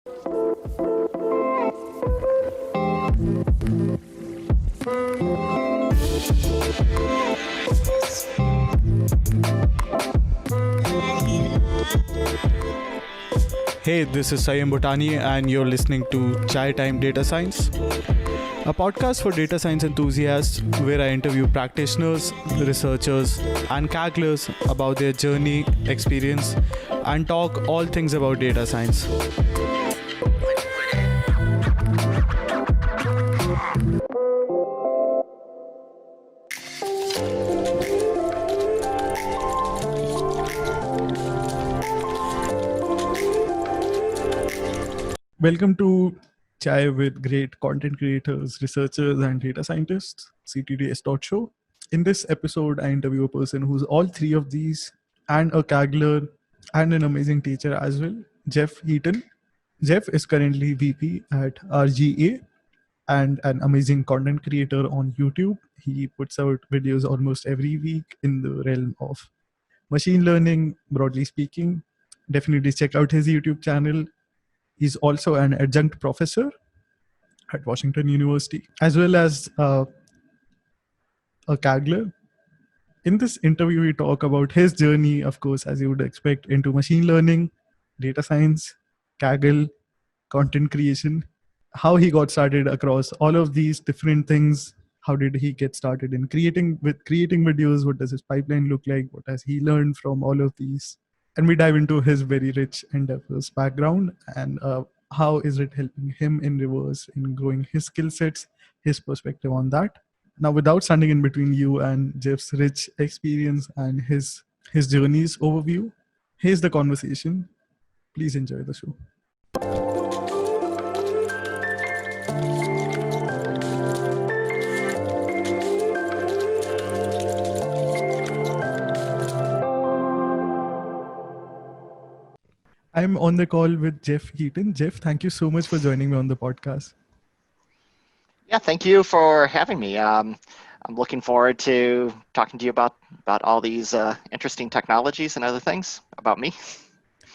Hey, this is Sanyam Bhutani, and you're listening to Chai Time Data Science, a podcast for data science enthusiasts where I interview practitioners, researchers, and Kagglers about their journey, experience, and talk all things about data science. Welcome to Chai with great content creators, researchers, and data scientists, CTDS.show. In this episode, I interview a person who's all three of these and a Kaggler and an amazing teacher as well, Jeff Heaton. Jeff is currently VP at RGA and an amazing content creator on YouTube. He puts out videos almost every week in the realm of machine learning, broadly speaking. Definitely check out his YouTube channel. He's also an adjunct professor at Washington University, as well as a Kaggler. In this interview, we talk about his journey, of course, as you would expect, into machine learning, data science, Kaggle, content creation, how he got started across all of these different things. How did he get started in creating videos? What does his pipeline look like? What has he learned from all of these? And we dive into his very rich and diverse background and how is it helping him in reverse in growing his skill sets, his perspective on that. Now, without standing in between you and Jeff's rich experience and his journey's overview, here's the conversation. Please enjoy the show. I'm on the call with Jeff Heaton. Jeff, thank you so much for joining me on the podcast. Yeah, thank you for having me. I'm looking forward to talking to you about all these interesting technologies and other things about me.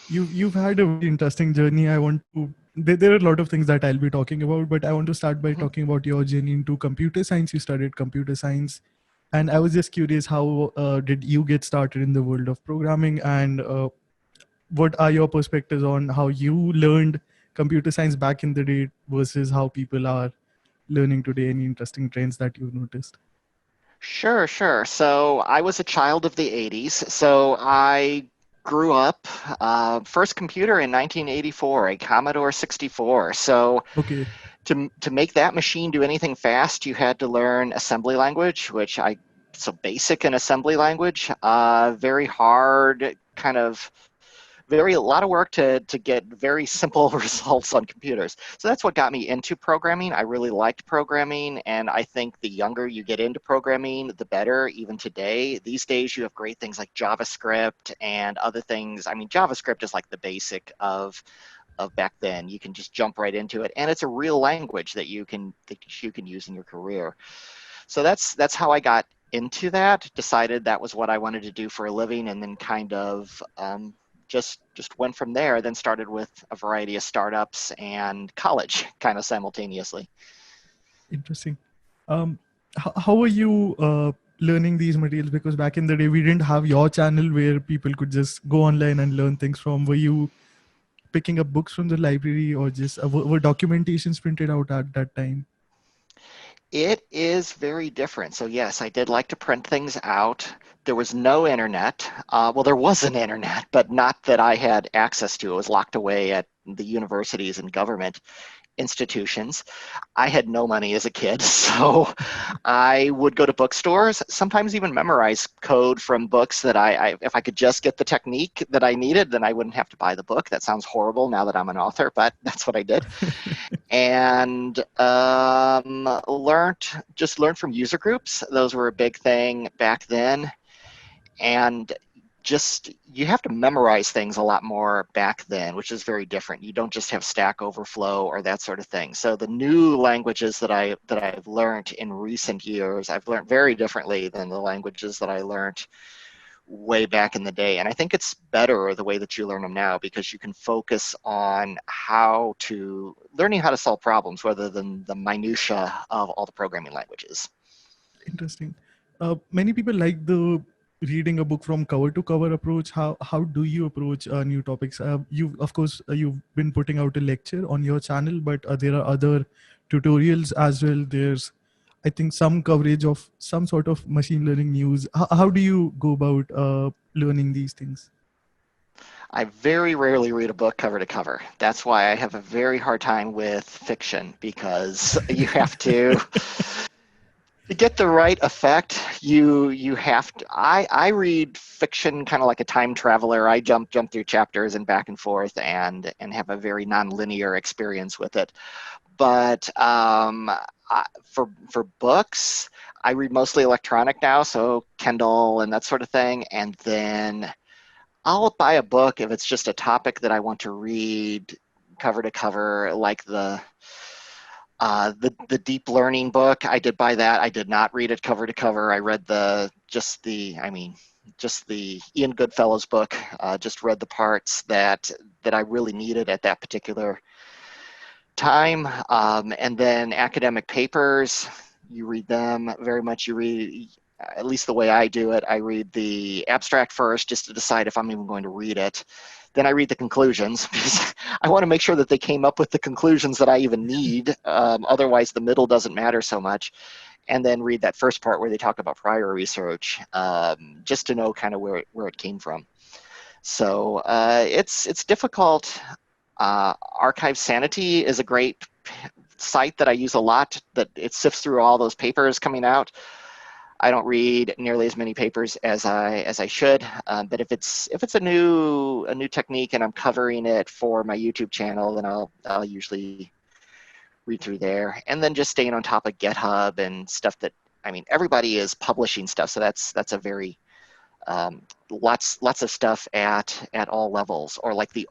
You've had a very interesting journey. There are a lot of things that I'll be talking about, but I want to start by talking about your journey into computer science. You studied computer science, and I was just curious, how did you get started in the world of programming, and what are your perspectives on how you learned computer science back in the day versus how people are learning today? Any interesting trends that you've noticed? Sure. So I was a child of the 80s. So I grew up, first computer in 1984, a Commodore 64. So Okay. to make that machine do anything fast, you had to learn assembly language, so basic in assembly language, very hard, a lot of work to get very simple results on computers. So that's what got me into programming. I really liked programming, and I think the younger you get into programming, the better. Even today, these days, you have great things like JavaScript and other things. I mean, JavaScript is like the basic of back then. You can just jump right into it, and it's a real language that you can use in your career. So that's how I got into that. Decided that was what I wanted to do for a living, and then kind of just went from there, then started with a variety of startups and college kind of simultaneously. Interesting. How were you learning these materials? Because back in the day, we didn't have your channel where people could just go online and learn things from. Were you picking up books from the library, or just were documentations printed out at that time? It is very different. So yes, I did like to print things out. There was no internet. Well, there was an internet, but not that I had access to. It was locked away at the universities and government institutions. I had no money as a kid, so I would go to bookstores, sometimes even memorize code from books that if I could just get the technique that I needed, then I wouldn't have to buy the book. That sounds horrible now that I'm an author, but that's what I did. And learned from user groups. Those were a big thing back then. And you have to memorize things a lot more back then, which is very different. You don't just have Stack Overflow or that sort of thing. So the new languages that I've learned in recent years, I've learned very differently than the languages that I learned way back in the day. And I think it's better the way that you learn them now, because you can focus on learning how to solve problems rather than the minutia of all the programming languages. Interesting. Many people like the reading a book from cover to cover approach. How do you approach new topics? You of course you've been putting out a lecture on your channel, but there are other tutorials as well. There's, I think, some coverage of some sort of machine learning news. How do you go about learning these things? I very rarely read a book cover to cover. That's why I have a very hard time with fiction, because you have to get the right effect. You have to. I read fiction kind of like a time traveler. I jump through chapters and back and forth, and have a very nonlinear experience with it. But for books, I read mostly electronic now, so Kindle and that sort of thing, and then I'll buy a book if it's just a topic that I want to read cover to cover, like the deep learning book. I did buy that. I did not read it cover to cover. I read just the Ian Goodfellow's book. Just read the parts that I really needed at that particular time. And then academic papers, you read them very much. You read, at least the way I do it, I read the abstract first just to decide if I'm even going to read it. Then I read the conclusions, because I want to make sure that they came up with the conclusions that I even need. Otherwise, the middle doesn't matter so much. And then read that first part where they talk about prior research, just to know kind of where it came from. So it's difficult. Archive Sanity is a great site that I use a lot, that it sifts through all those papers coming out. I don't read nearly as many papers as I should, but if it's a new technique and I'm covering it for my YouTube channel, then I'll usually read through there. And then just staying on top of GitHub and stuff that, I mean, everybody is publishing stuff, so that's a very lots of stuff at all levels. Or like the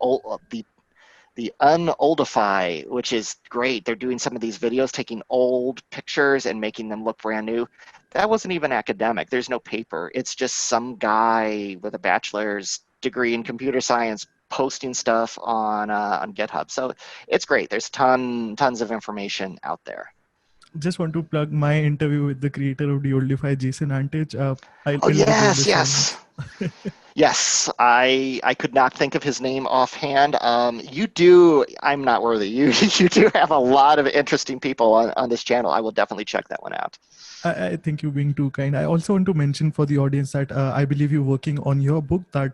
Unoldify, which is great. They're doing some of these videos, taking old pictures and making them look brand new. That wasn't even academic. There's no paper. It's just some guy with a bachelor's degree in computer science posting stuff on GitHub. So it's great. There's tons of information out there. Just want to plug my interview with the creator of Deoldify, Jason Antich. Oh, It'll be in the yes, show yes. notes. Yes, I could not think of his name offhand. You do, I'm not worthy. You do have a lot of interesting people on this channel. I will definitely check that one out. I think you're being too kind. I also want to mention for the audience that I believe you're working on your book that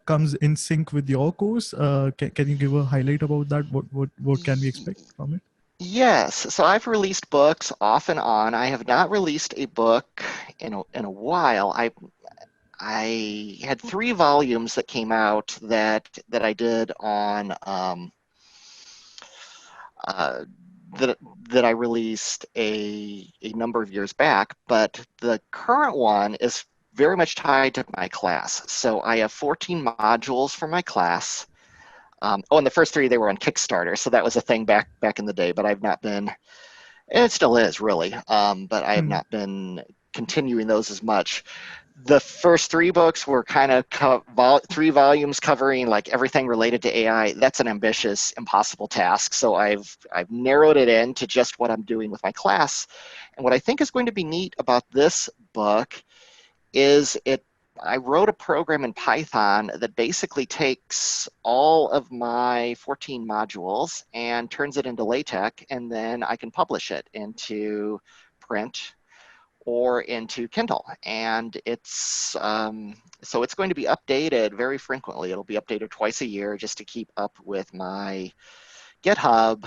comes in sync with your course. Can you give a highlight about that? What can we expect from it? Yes, so I've released books off and on. I have not released a book in a while. I had 3 volumes that came out that I did on that I released a number of years back, but the current one is very much tied to my class. So I have 14 modules for my class. And the first 3, they were on Kickstarter, so that was a thing back in the day, but I've not been, and it still is really, but I have not been continuing those as much. The first 3 books were kind of 3 volumes covering like everything related to AI. That's an ambitious, impossible task. So I've narrowed it in to just what I'm doing with my class. And what I think is going to be neat about this book is I wrote a program in Python that basically takes all of my 14 modules and turns it into LaTeX, and then I can publish it into print or into Kindle. And it's so it's going to be updated very frequently. It'll be updated twice a year just to keep up with my GitHub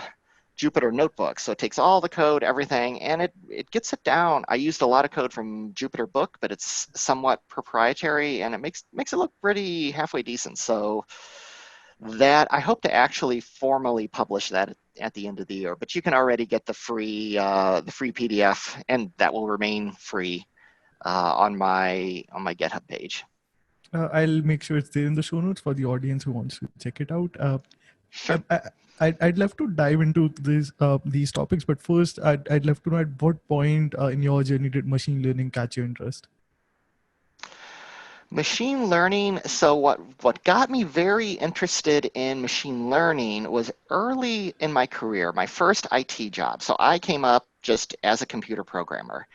Jupyter notebook. So it takes all the code, everything, and it gets it down. I used a lot of code from Jupyter Book, but it's somewhat proprietary, and it makes it look pretty halfway decent. So that I hope to actually formally publish that at the end of the year. But you can already get the free PDF, and that will remain free on my GitHub page. I'll make sure it's there in the show notes for the audience who wants to check it out. Sure. I'd love to dive into these topics, but first, I'd love to know at what point in your journey did machine learning catch your interest? Machine learning, so what got me very interested in machine learning was early in my career, my first IT job. So I came up just as a computer programmer.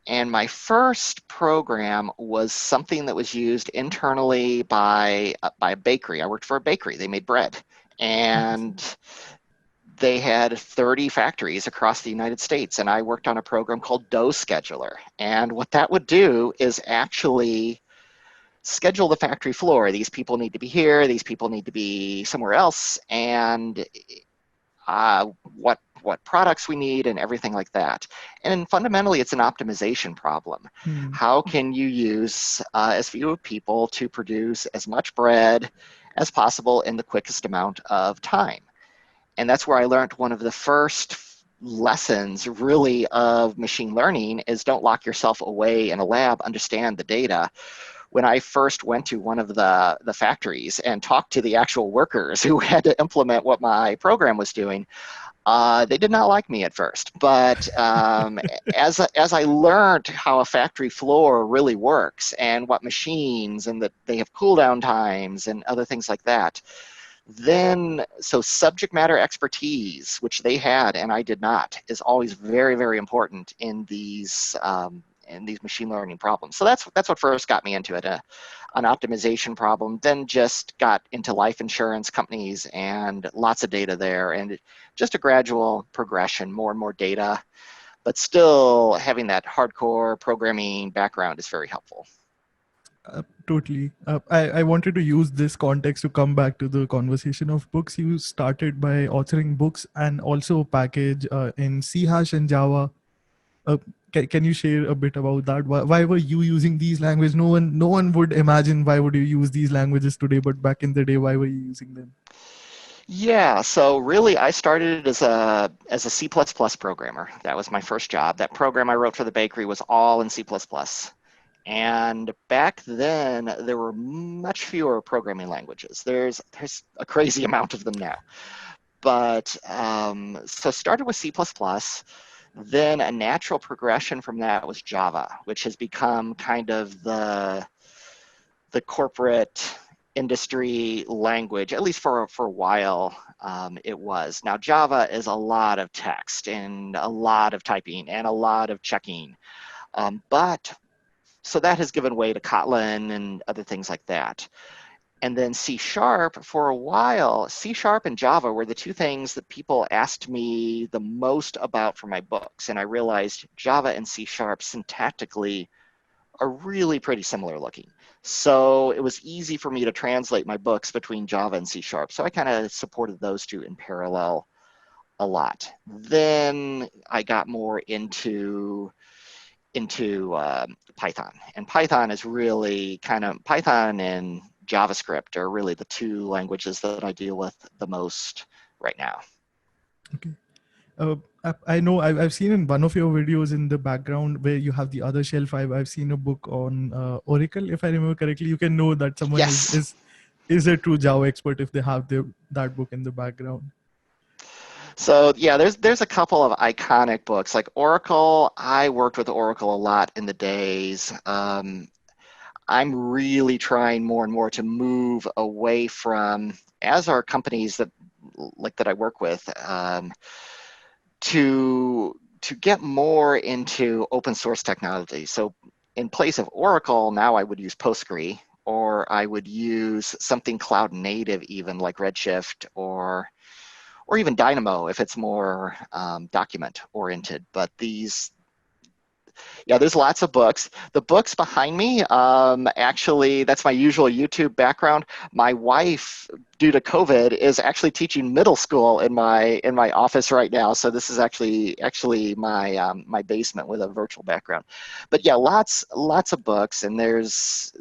And my first program was something that was used internally by a bakery. I worked for a bakery. They made bread. And Interesting. they had 30 factories across the United States. And I worked on a program called Dough Scheduler. And what that would do is actually schedule the factory floor. These people need to be here. These people need to be somewhere else. And what products we need and everything like that. And fundamentally, it's an optimization problem. Hmm. How can you use as few people to produce as much bread as possible in the quickest amount of time? And that's where I learned one of the first lessons really of machine learning is don't lock yourself away in a lab, understand the data. When I first went to one of the factories and talked to the actual workers who had to implement what my program was doing, they did not like me at first, but as I learned how a factory floor really works and what machines and that they have cool down times and other things like that, then so subject matter expertise, which they had and I did not, is always very, very important in these machine learning problems. So that's what first got me into it, an optimization problem. Then just got into life insurance companies and lots of data there, and just a gradual progression, more and more data, but still having that hardcore programming background is very helpful. Totally. I wanted to use this context to come back to the conversation of books. You started by authoring books and also package in C hash and Java. Uh, can you share a bit about that? Why were you using these languages? No one would imagine why would you use these languages today, but back in the day, why were you using them? Yeah, so really I started as a C++ programmer. That was my first job. That program I wrote for the bakery was all in C++. And back then there were much fewer programming languages. There's a crazy amount of them now. But so started with C++, then a natural progression from that was Java, which has become kind of the corporate industry language, at least for a while. It was. Now Java is a lot of text and a lot of typing and a lot of checking. But so that has given way to Kotlin and other things like that. And then C Sharp, for a while, C Sharp and Java were the two things that people asked me the most about for my books. And I realized Java and C Sharp syntactically are really pretty similar looking. So it was easy for me to translate my books between Java and C Sharp. So I kind of supported those two in parallel a lot. Then I got more into Python. And Python is really kind of, Python and JavaScript are really the two languages that I deal with the most right now. Okay. I know I've seen in one of your videos in the background where you have the other shelf. I've seen a book on Oracle, if I remember correctly. You can know that someone Yes. is a true Java expert if they have that book in the background. So yeah, there's a couple of iconic books like Oracle. I worked with Oracle a lot in the days. I'm really trying more and more to move away from, as are companies that I work with, to get more into open source technology. So in place of Oracle, now I would use Postgre, or I would use something cloud native, even like Redshift, or even Dynamo if it's more document oriented. But yeah, there's lots of books. The books behind me, actually, that's my usual YouTube background. My wife, due to COVID, is actually teaching middle school in my office right now. So this is actually my my basement with a virtual background. But yeah, lots of books, and there's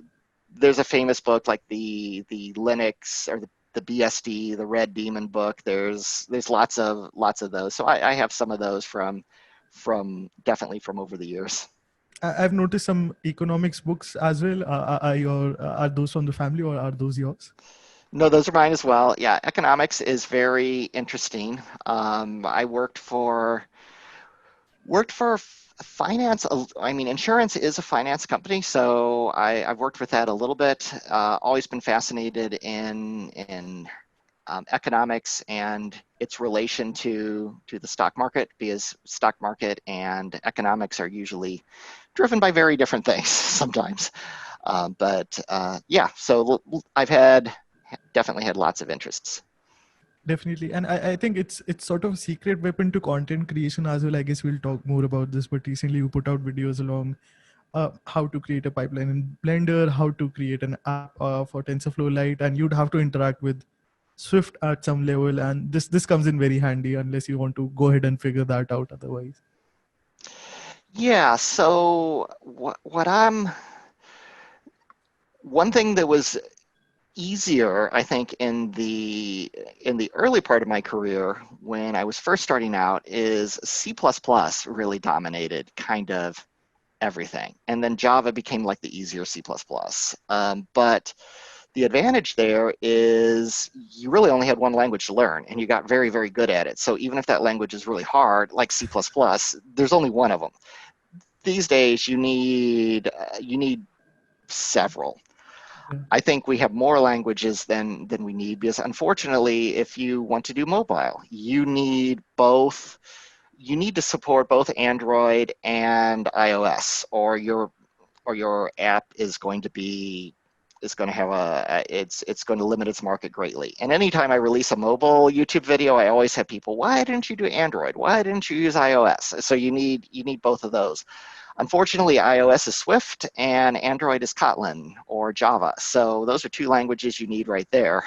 a famous book like the Linux or the BSD, the Red Demon book. There's lots of those. So I have some of those from definitely from over the years. I've noticed some economics books as well. Are those from the family or are those yours? No, those are mine as well. Yeah, economics is very interesting. I worked for Finance, I mean, insurance is a finance company, so I've worked with that a little bit. Always been fascinated in economics and its relation to the stock market, because stock market and economics are usually driven by very different things sometimes. Yeah, so I've definitely had lots of interests. Definitely. And I think it's sort of a secret weapon to content creation as well. I guess we'll talk more about this, but recently you put out videos along how to create a pipeline in Blender, how to create an app for TensorFlow Lite, and you'd have to interact with Swift at some level. And this comes in very handy unless you want to go ahead and figure that out otherwise. Yeah, so one thing that was easier, I think, in the early part of my career when I was first starting out is C++ really dominated kind of everything. And then Java became like the easier C++. But the advantage there is you really only had one language to learn, and you got very, very good at it. So even if that language is really hard, like C++, there's only one of them. These days, you need several. Yeah. I think we have more languages than we need, because unfortunately, if you want to do mobile, you need both. You need to support both Android and iOS, or your app is going to be is going to have it's going to limit its market greatly. And anytime I release a mobile YouTube video, I always have people, why didn't you do Android? Why didn't you use iOS? So you need both of those. Unfortunately, iOS is Swift and Android is Kotlin or Java. So those are two languages you need right there.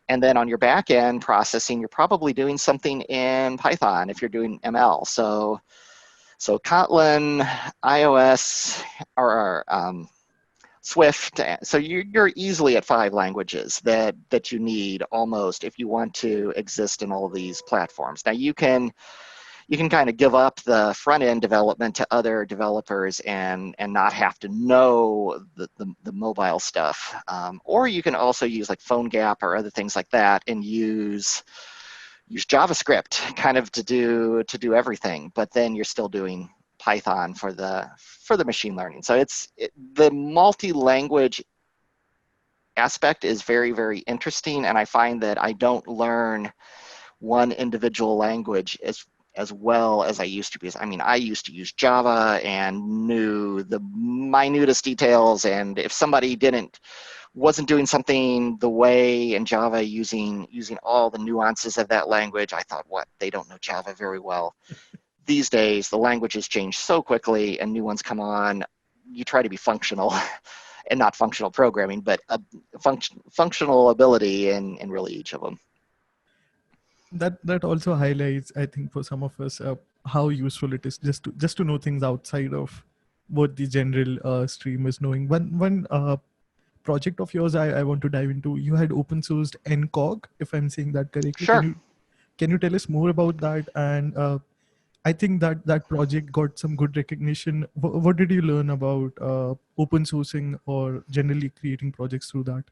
And then on your back end processing, you're probably doing something in Python if you're doing ML. So Kotlin, iOS, or Swift. So you're easily at 5 languages that you need almost if you want to exist in all of these platforms. Now you can kind of give up the front end development to other developers and not have to know the mobile stuff. Or you can also use like PhoneGap or other things like that and use JavaScript kind of to do everything, but then you're still doing Python for the machine learning. So the multi-language aspect is very, very interesting, and I find that I don't learn one individual language as well as I used to, because I mean I used to use Java and knew the minutest details, and if somebody wasn't doing something the way in Java using all the nuances of that language, I thought, what, they don't know Java very well. These days the languages change so quickly and new ones come on. You try to be functional and not functional programming, but functional ability in really each of them. That also highlights, I think, for some of us, how useful it is just to know things outside of what the general stream is knowing. One project of yours I want to dive into. You had open sourced NCOG, if I'm saying that correctly. Sure. Can you tell us more about that? And I think that project got some good recognition. What did you learn about open sourcing or generally creating projects through that?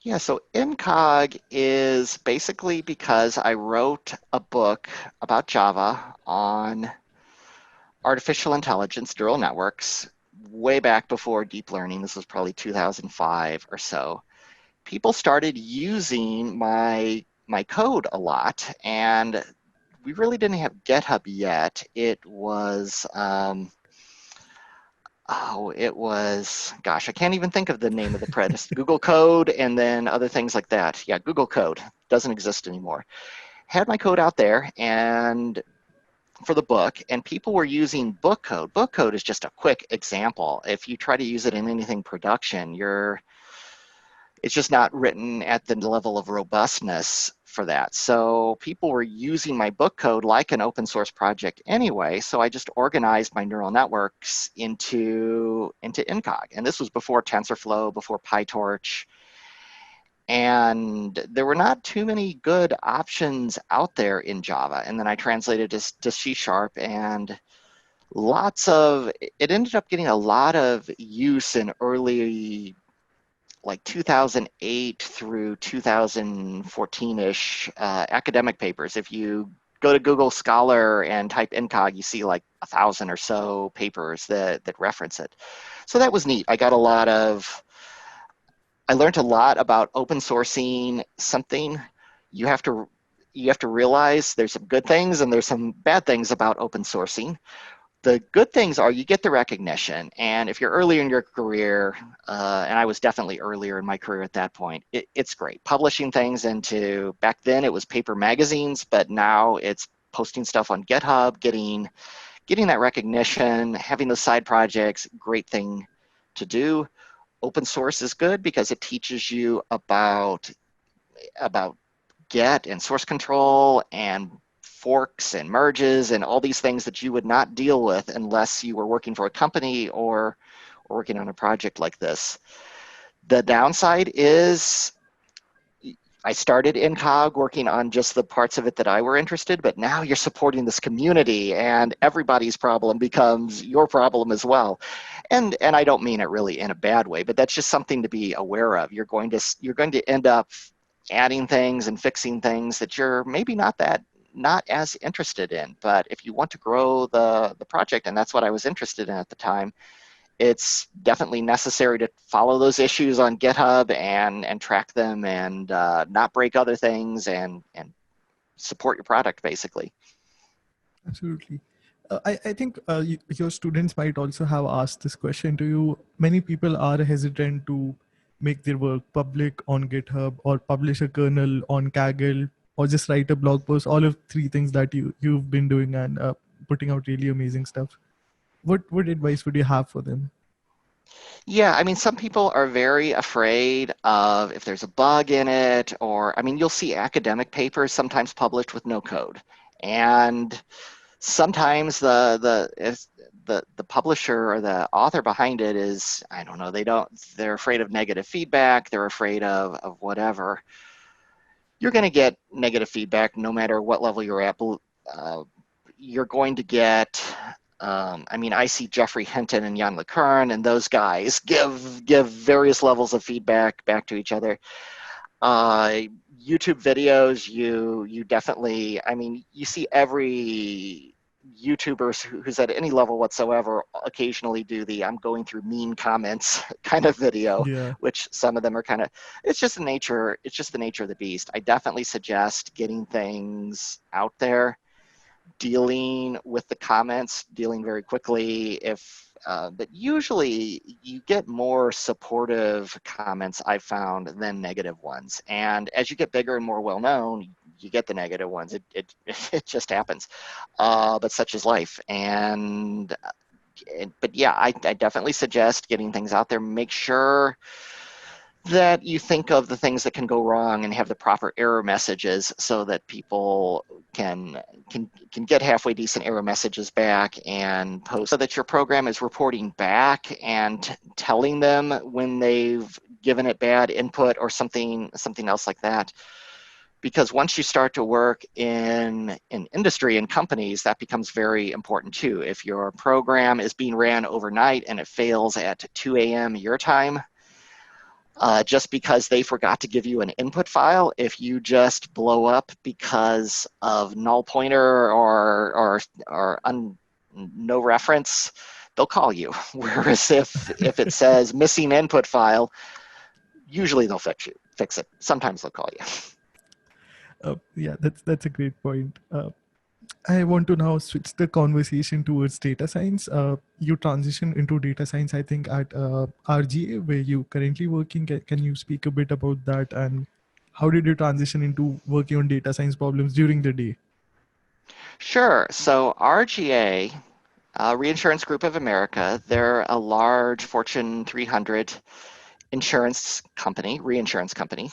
Yeah, so NCOG is basically because I wrote a book about Java on artificial intelligence, neural networks, way back before deep learning. This was probably 2005 or so. People started using my code a lot, and we really didn't have GitHub yet. Gosh, I can't even think of the name of the predecessor. Google Code and then other things like that. Yeah, Google Code doesn't exist anymore. Had my code out there and for the book, and people were using book code. Book code is just a quick example. If you try to use it in anything production, it's just not written at the level of robustness for that. So people were using my book code like an open source project anyway. So I just organized my neural networks into NCOG. And this was before TensorFlow, before PyTorch. And there were not too many good options out there in Java. And then I translated to C#, and it ended up getting a lot of use in early, like 2008 through 2014-ish academic papers. If you go to Google Scholar and type incog, you see like 1,000 or so papers that reference it. So that was neat. I learned a lot about open sourcing something. You have to realize there's some good things and there's some bad things about open sourcing. The good things are you get the recognition, and if you're earlier in your career, and I was definitely earlier in my career at that point, it's great. Publishing things into, back then it was paper magazines, but now it's posting stuff on GitHub, getting that recognition, having those side projects, great thing to do. Open source is good because it teaches you about Git and source control and forks and merges and all these things that you would not deal with unless you were working for a company or working on a project like this. The downside is I started in Cog working on just the parts of it that I were interested, but now you're supporting this community and everybody's problem becomes your problem as well. And I don't mean it really in a bad way, but that's just something to be aware of. You're going to end up adding things and fixing things that you're maybe not as interested in. But if you want to grow the project, and that's what I was interested in at the time, it's definitely necessary to follow those issues on GitHub and track them and not break other things and support your product basically. Absolutely. I think your students might also have asked this question to you. Many people are hesitant to make their work public on GitHub or publish a kernel on Kaggle or just write a blog post. All of three things that you've been doing and putting out really amazing stuff. What advice would you have for them? Yeah, I mean, some people are very afraid of if there's a bug in it, or I mean, you'll see academic papers sometimes published with no code, and sometimes the publisher or the author behind it is, I don't know, they're afraid of negative feedback, they're afraid of whatever. You're going to get negative feedback no matter what level you're at. You're going to get, I mean, I see Jeffrey Hinton and Jan LeCurn and those guys give various levels of feedback back to each other. YouTube videos, you definitely, I mean, you see every YouTuber who's at any level whatsoever occasionally do the I'm going through mean comments kind of video, Yeah. which some of them are kind of, it's just the nature of the beast. I definitely suggest getting things out there, dealing with the comments, dealing very quickly. But usually you get more supportive comments I've found than negative ones. And as you get bigger and more well-known, you get the negative ones. It it just happens. But such is life. But yeah, I definitely suggest getting things out there. Make sure that you think of the things that can go wrong and have the proper error messages so that people can get halfway decent error messages back and post, so that your program is reporting back and telling them when they've given it bad input or something else like that. Because once you start to work in industry and companies, that becomes very important too. If your program is being ran overnight and it fails at 2 a.m. your time, just because they forgot to give you an input file, if you just blow up because of null pointer or no reference, they'll call you. Whereas if it says missing input file, usually they'll fix it. Sometimes they'll call you. Yeah, that's a great point. I want to now switch the conversation towards data science. You transition into data science, I think, at RGA, where you currently working. Can you speak a bit about that, and how did you transition into working on data science problems during the day? Sure. So RGA, Reinsurance Group of America, they're a large Fortune 300 reinsurance company.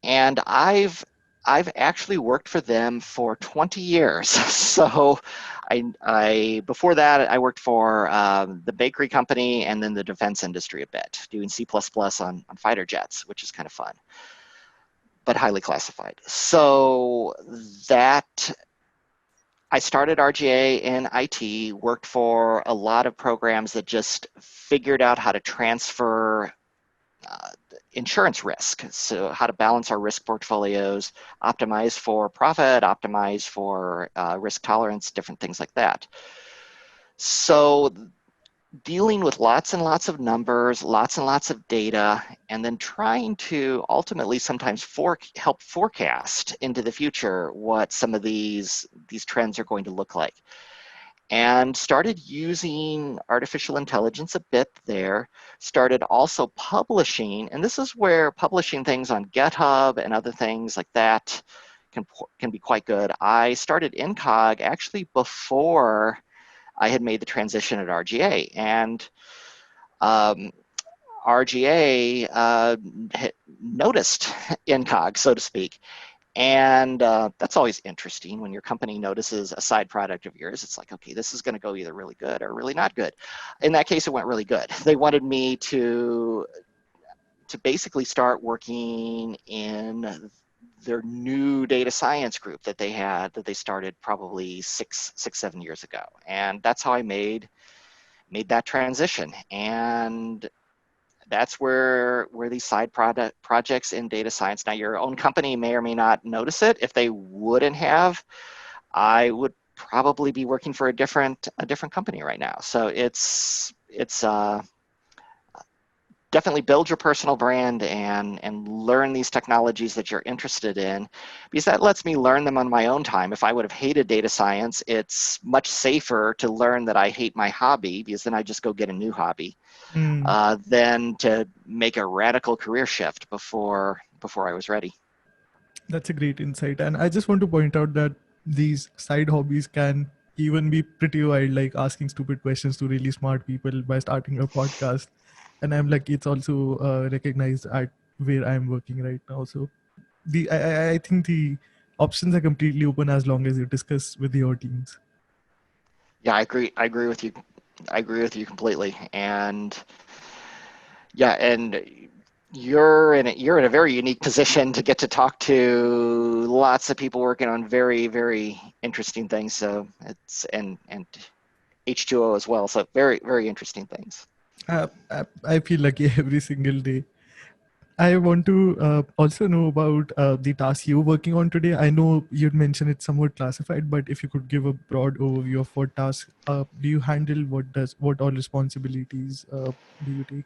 And I've actually worked for them for 20 years. So I before that, I worked for the bakery company and then the defense industry a bit, doing C++ on fighter jets, which is kind of fun, but highly classified. So that I started RGA in IT, worked for a lot of programs that just figured out how to transfer insurance risk. So how to balance our risk portfolios, optimize for profit, optimize for risk tolerance, different things like that. So dealing with lots and lots of numbers, lots and lots of data, and then trying to ultimately sometimes help forecast into the future what some of these trends are going to look like. And started using artificial intelligence a bit there, started also publishing, and this is where publishing things on GitHub and other things like that can be quite good. I started InCog actually before I had made the transition at RGA, and RGA noticed InCog, so to speak. And that's always interesting when your company notices a side product of yours. It's like, okay, this is going to go either really good or really not good. In that case, it went really good. They wanted me to basically start working in their new data science group that they started probably 7 years ago. And that's how I made that transition. And that's where these side projects in data science. Now, your own company may or may not notice it. If they wouldn't have, I would probably be working for a different company right now. So it's definitely build your personal brand and learn these technologies that you're interested in, because that lets me learn them on my own time. If I would have hated data science, it's much safer to learn that I hate my hobby, because then I just go get a new hobby, than to make a radical career shift before I was ready. That's a great insight. And I just want to point out that these side hobbies can even be pretty wild, like asking stupid questions to really smart people by starting a podcast. And I'm lucky it's also recognized at where I'm working right now. So I think the options are completely open as long as you discuss with your teams. Yeah, I agree with you. I agree with you completely. And yeah, and you're in a very unique position to get to talk to lots of people working on very, very interesting things. So it's and H2O as well. So very, very interesting things. I feel lucky every single day. I want to also know about the task you're working on today. I know you'd mentioned it's somewhat classified, but if you could give a broad overview of what tasks do you handle, what all responsibilities do you take?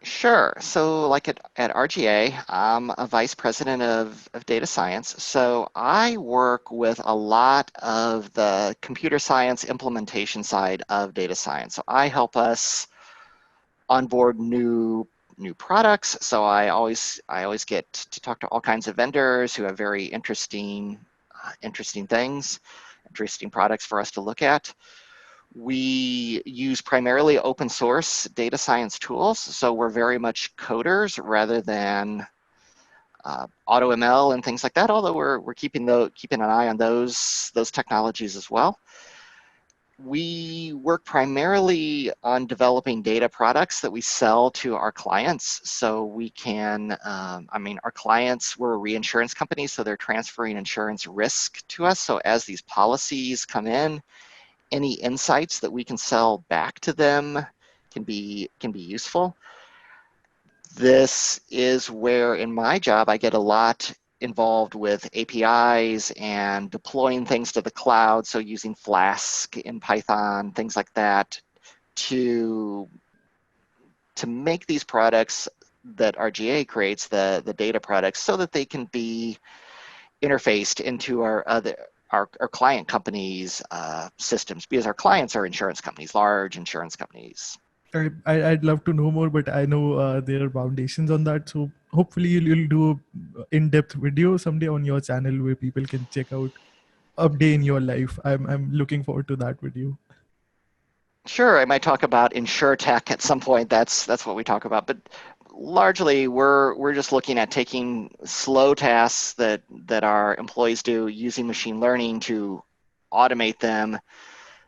Sure. So like at RGA, I'm a vice president of data science. So I work with a lot of the computer science implementation side of data science. So I help us onboard new products. So I always get to talk to all kinds of vendors who have very interesting things, interesting products for us to look at. We use primarily open source data science tools, so we're very much coders rather than AutoML and things like that. Although we're keeping an eye on those technologies as well. We work primarily on developing data products that we sell to our clients. So we can, our clients, we're a reinsurance company, so they're transferring insurance risk to us. So as these policies come in, any insights that we can sell back to them can be useful. This is where in my job I get a lot involved with APIs and deploying things to the cloud, so using Flask in Python, things like that, to make these products that RGA creates, the data products, so that they can be interfaced into our client companies' systems, because our clients are insurance companies, large insurance companies. I'd love to know more, but I know there are foundations on that. So hopefully you'll do a in-depth video someday on your channel where people can check out a day in your life. I'm looking forward to that video. Sure, I might talk about InsurTech at some point. That's what we talk about. But largely, we're just looking at taking slow tasks that our employees do, using machine learning to automate them.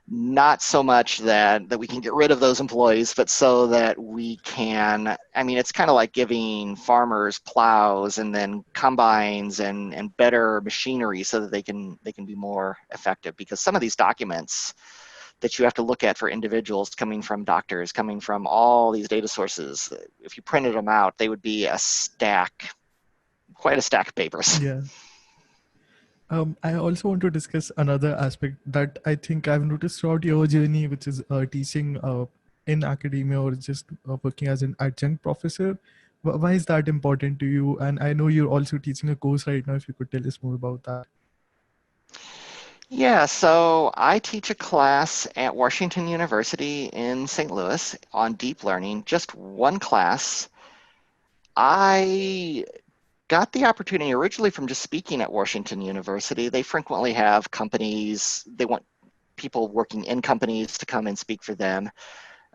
Not so much that we can get rid of those employees, but so that we can. I mean, it's kind of like giving farmers plows and then combines and better machinery so that they can be more effective. Because some of these documents that you have to look at for individuals coming from doctors, coming from all these data sources. If you printed them out, they would be a stack, quite a stack of papers. Yeah. I also want to discuss another aspect that I think I've noticed throughout your journey, which is teaching in academia or just working as an adjunct professor. Why is that important to you? And I know you're also teaching a course right now. If you could tell us more about that. Yeah, so I teach a class at Washington University in St. Louis on deep learning, just one class. I got the opportunity originally from just speaking at Washington University. They frequently have companies, they want people working in companies to come and speak for them.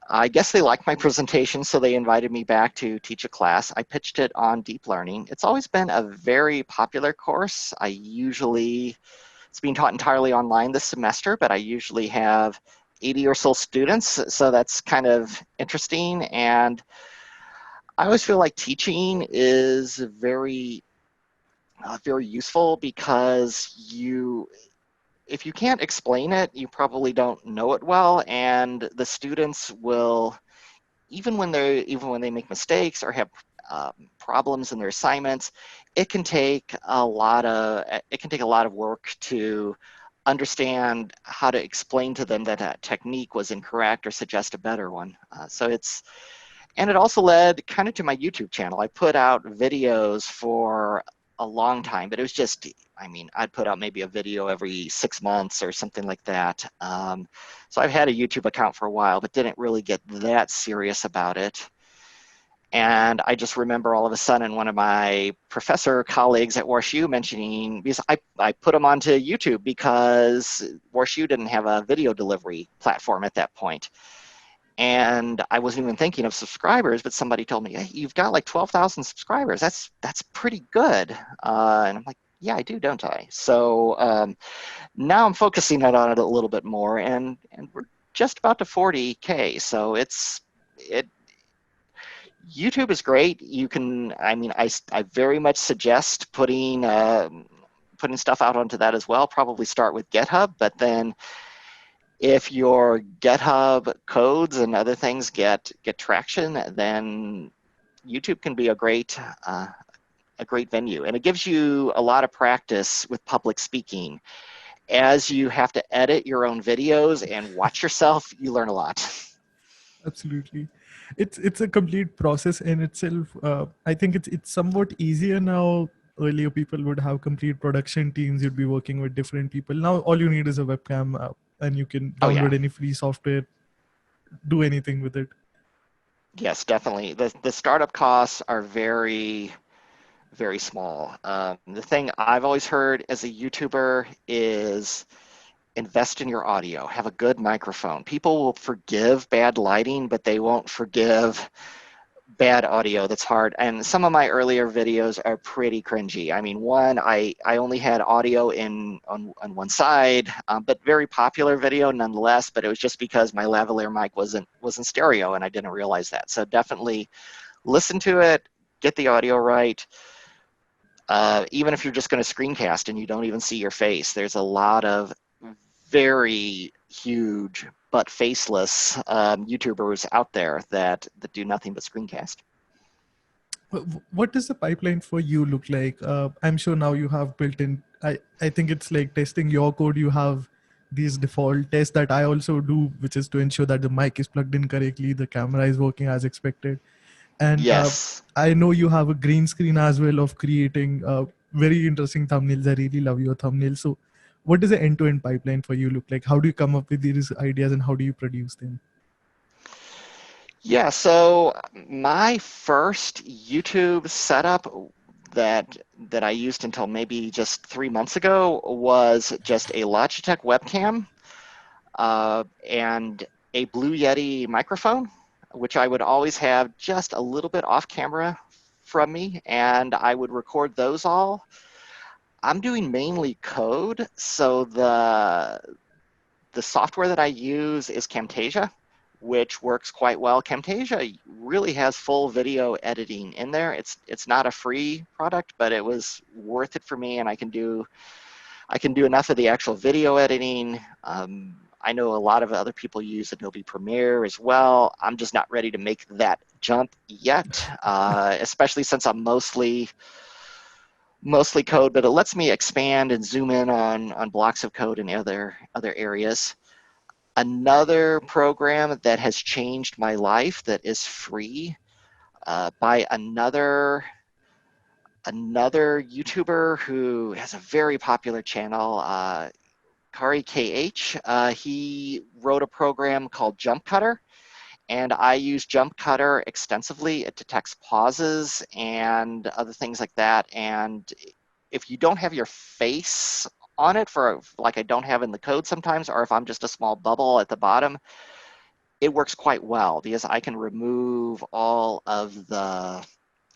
I guess they liked my presentation, so they invited me back to teach a class. I pitched it on deep learning. It's always been a very popular course. It's being taught entirely online this semester, but I usually have 80 or so students, so that's kind of interesting. And I always feel like teaching is very very useful because if you can't explain it, you probably don't know it well, and the students will, even when they make mistakes or have problems in their assignments, it can take a lot of work to understand how to explain to them that that technique was incorrect or suggest a better one. And it also led kind of to my YouTube channel. I put out videos for a long time, but it was just, I'd put out maybe a video every 6 months or something like that. So I've had a YouTube account for a while, but didn't really get that serious about it. And I just remember all of a sudden one of my professor colleagues at WashU mentioning, because I put them onto YouTube because WashU didn't have a video delivery platform at that point. And I wasn't even thinking of subscribers, but somebody told me, hey, you've got like 12,000 subscribers. That's pretty good. And I'm like, yeah, I do, don't I? So now I'm focusing on it a little bit more, and we're just about to 40K. So YouTube is great. You can, I very much suggest putting stuff out onto that as well. Probably start with GitHub, but then if your GitHub codes and other things get traction, then YouTube can be a great venue, and it gives you a lot of practice with public speaking. As you have to edit your own videos and watch yourself, you learn a lot. Absolutely. It's a complete process in itself. I think it's somewhat easier now. Earlier, people would have complete production teams. You'd be working with different people. Now, all you need is a webcam, and you can Oh yeah, download any free software, do anything with it. yes, definitely. The startup costs are very, very small. The thing I've always heard as a YouTuber is invest in your audio. Have a good microphone. People will forgive bad lighting, but they won't forgive bad audio. That's hard. And some of my earlier videos are pretty cringy. I only had audio on one side, but very popular video nonetheless. But it was just because my lavalier mic wasn't stereo, and I didn't realize that. So definitely listen to it, get the audio right. Even if you're just going to screencast and you don't even see your face, there's a lot of very huge but faceless YouTubers out there that do nothing but screencast. What does the pipeline for you look like? I'm sure now you have built in. I think it's like testing your code. You have these default tests that I also do, which is to ensure that the mic is plugged in correctly, the camera is working as expected. And Yes. I know you have a green screen as well of creating very interesting thumbnails. I really love your thumbnails. So what does the end-to-end pipeline for you look like? How do you come up with these ideas and how do you produce them? Yeah, so my first YouTube setup that I used until maybe just 3 months ago was just a Logitech webcam and a Blue Yeti microphone, which I would always have just a little bit off camera from me, and I would record those all. I'm doing mainly code, so the software that I use is Camtasia, which works quite well. Camtasia really has full video editing in there. It's not a free product, but it was worth it for me, and I can do enough of the actual video editing. I know a lot of other people use Adobe Premiere as well. I'm just not ready to make that jump yet, especially since I'm mostly code, but it lets me expand and zoom in on blocks of code in other areas. Another program that has changed my life that is free by another YouTuber who has a very popular channel, Kari KH. He wrote a program called Jump Cutter, and I use Jump Cutter extensively. It detects pauses and other things like that. And if you don't have your face on it, for like I don't have in the code sometimes, or if I'm just a small bubble at the bottom, it works quite well because I can remove all of the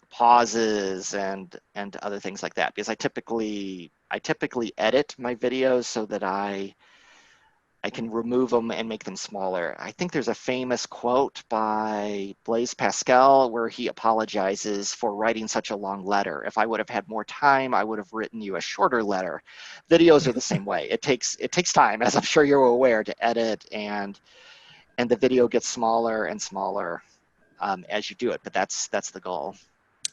pauses and other things like that, because I typically edit my videos so that I can remove them and make them smaller. I think there's a famous quote by Blaise Pascal where he apologizes for writing such a long letter. If I would have had more time, I would have written you a shorter letter. Videos are the same way. It takes time, as I'm sure you're aware, to edit, and the video gets smaller and smaller as you do it. But that's the goal.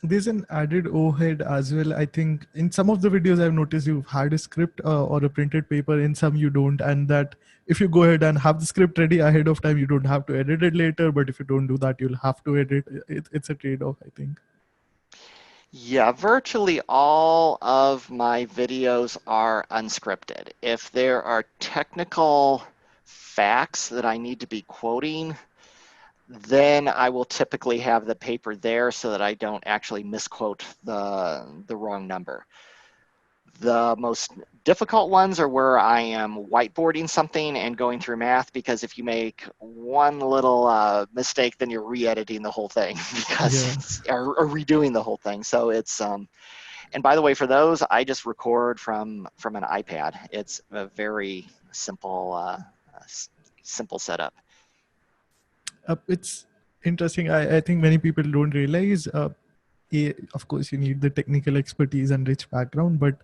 There's an added overhead as well. I think in some of the videos I've noticed you've had a script or a printed paper. In some you don't, and that if you go ahead and have the script ready ahead of time, you don't have to edit it later. But if you don't do that, you'll have to edit. It's a trade-off, I think. Yeah, virtually all of my videos are unscripted. If there are technical facts that I need to be quoting, then I will typically have the paper there so that I don't actually misquote the wrong number. The most difficult ones are where I am whiteboarding something and going through math, because if you make one little mistake, then you're re-editing the whole thing Yeah. or redoing the whole thing. So it's and by the way, for those, I just record from an iPad. It's a very simple setup. It's interesting. I think many people don't realize. Of course, you need the technical expertise and rich background, but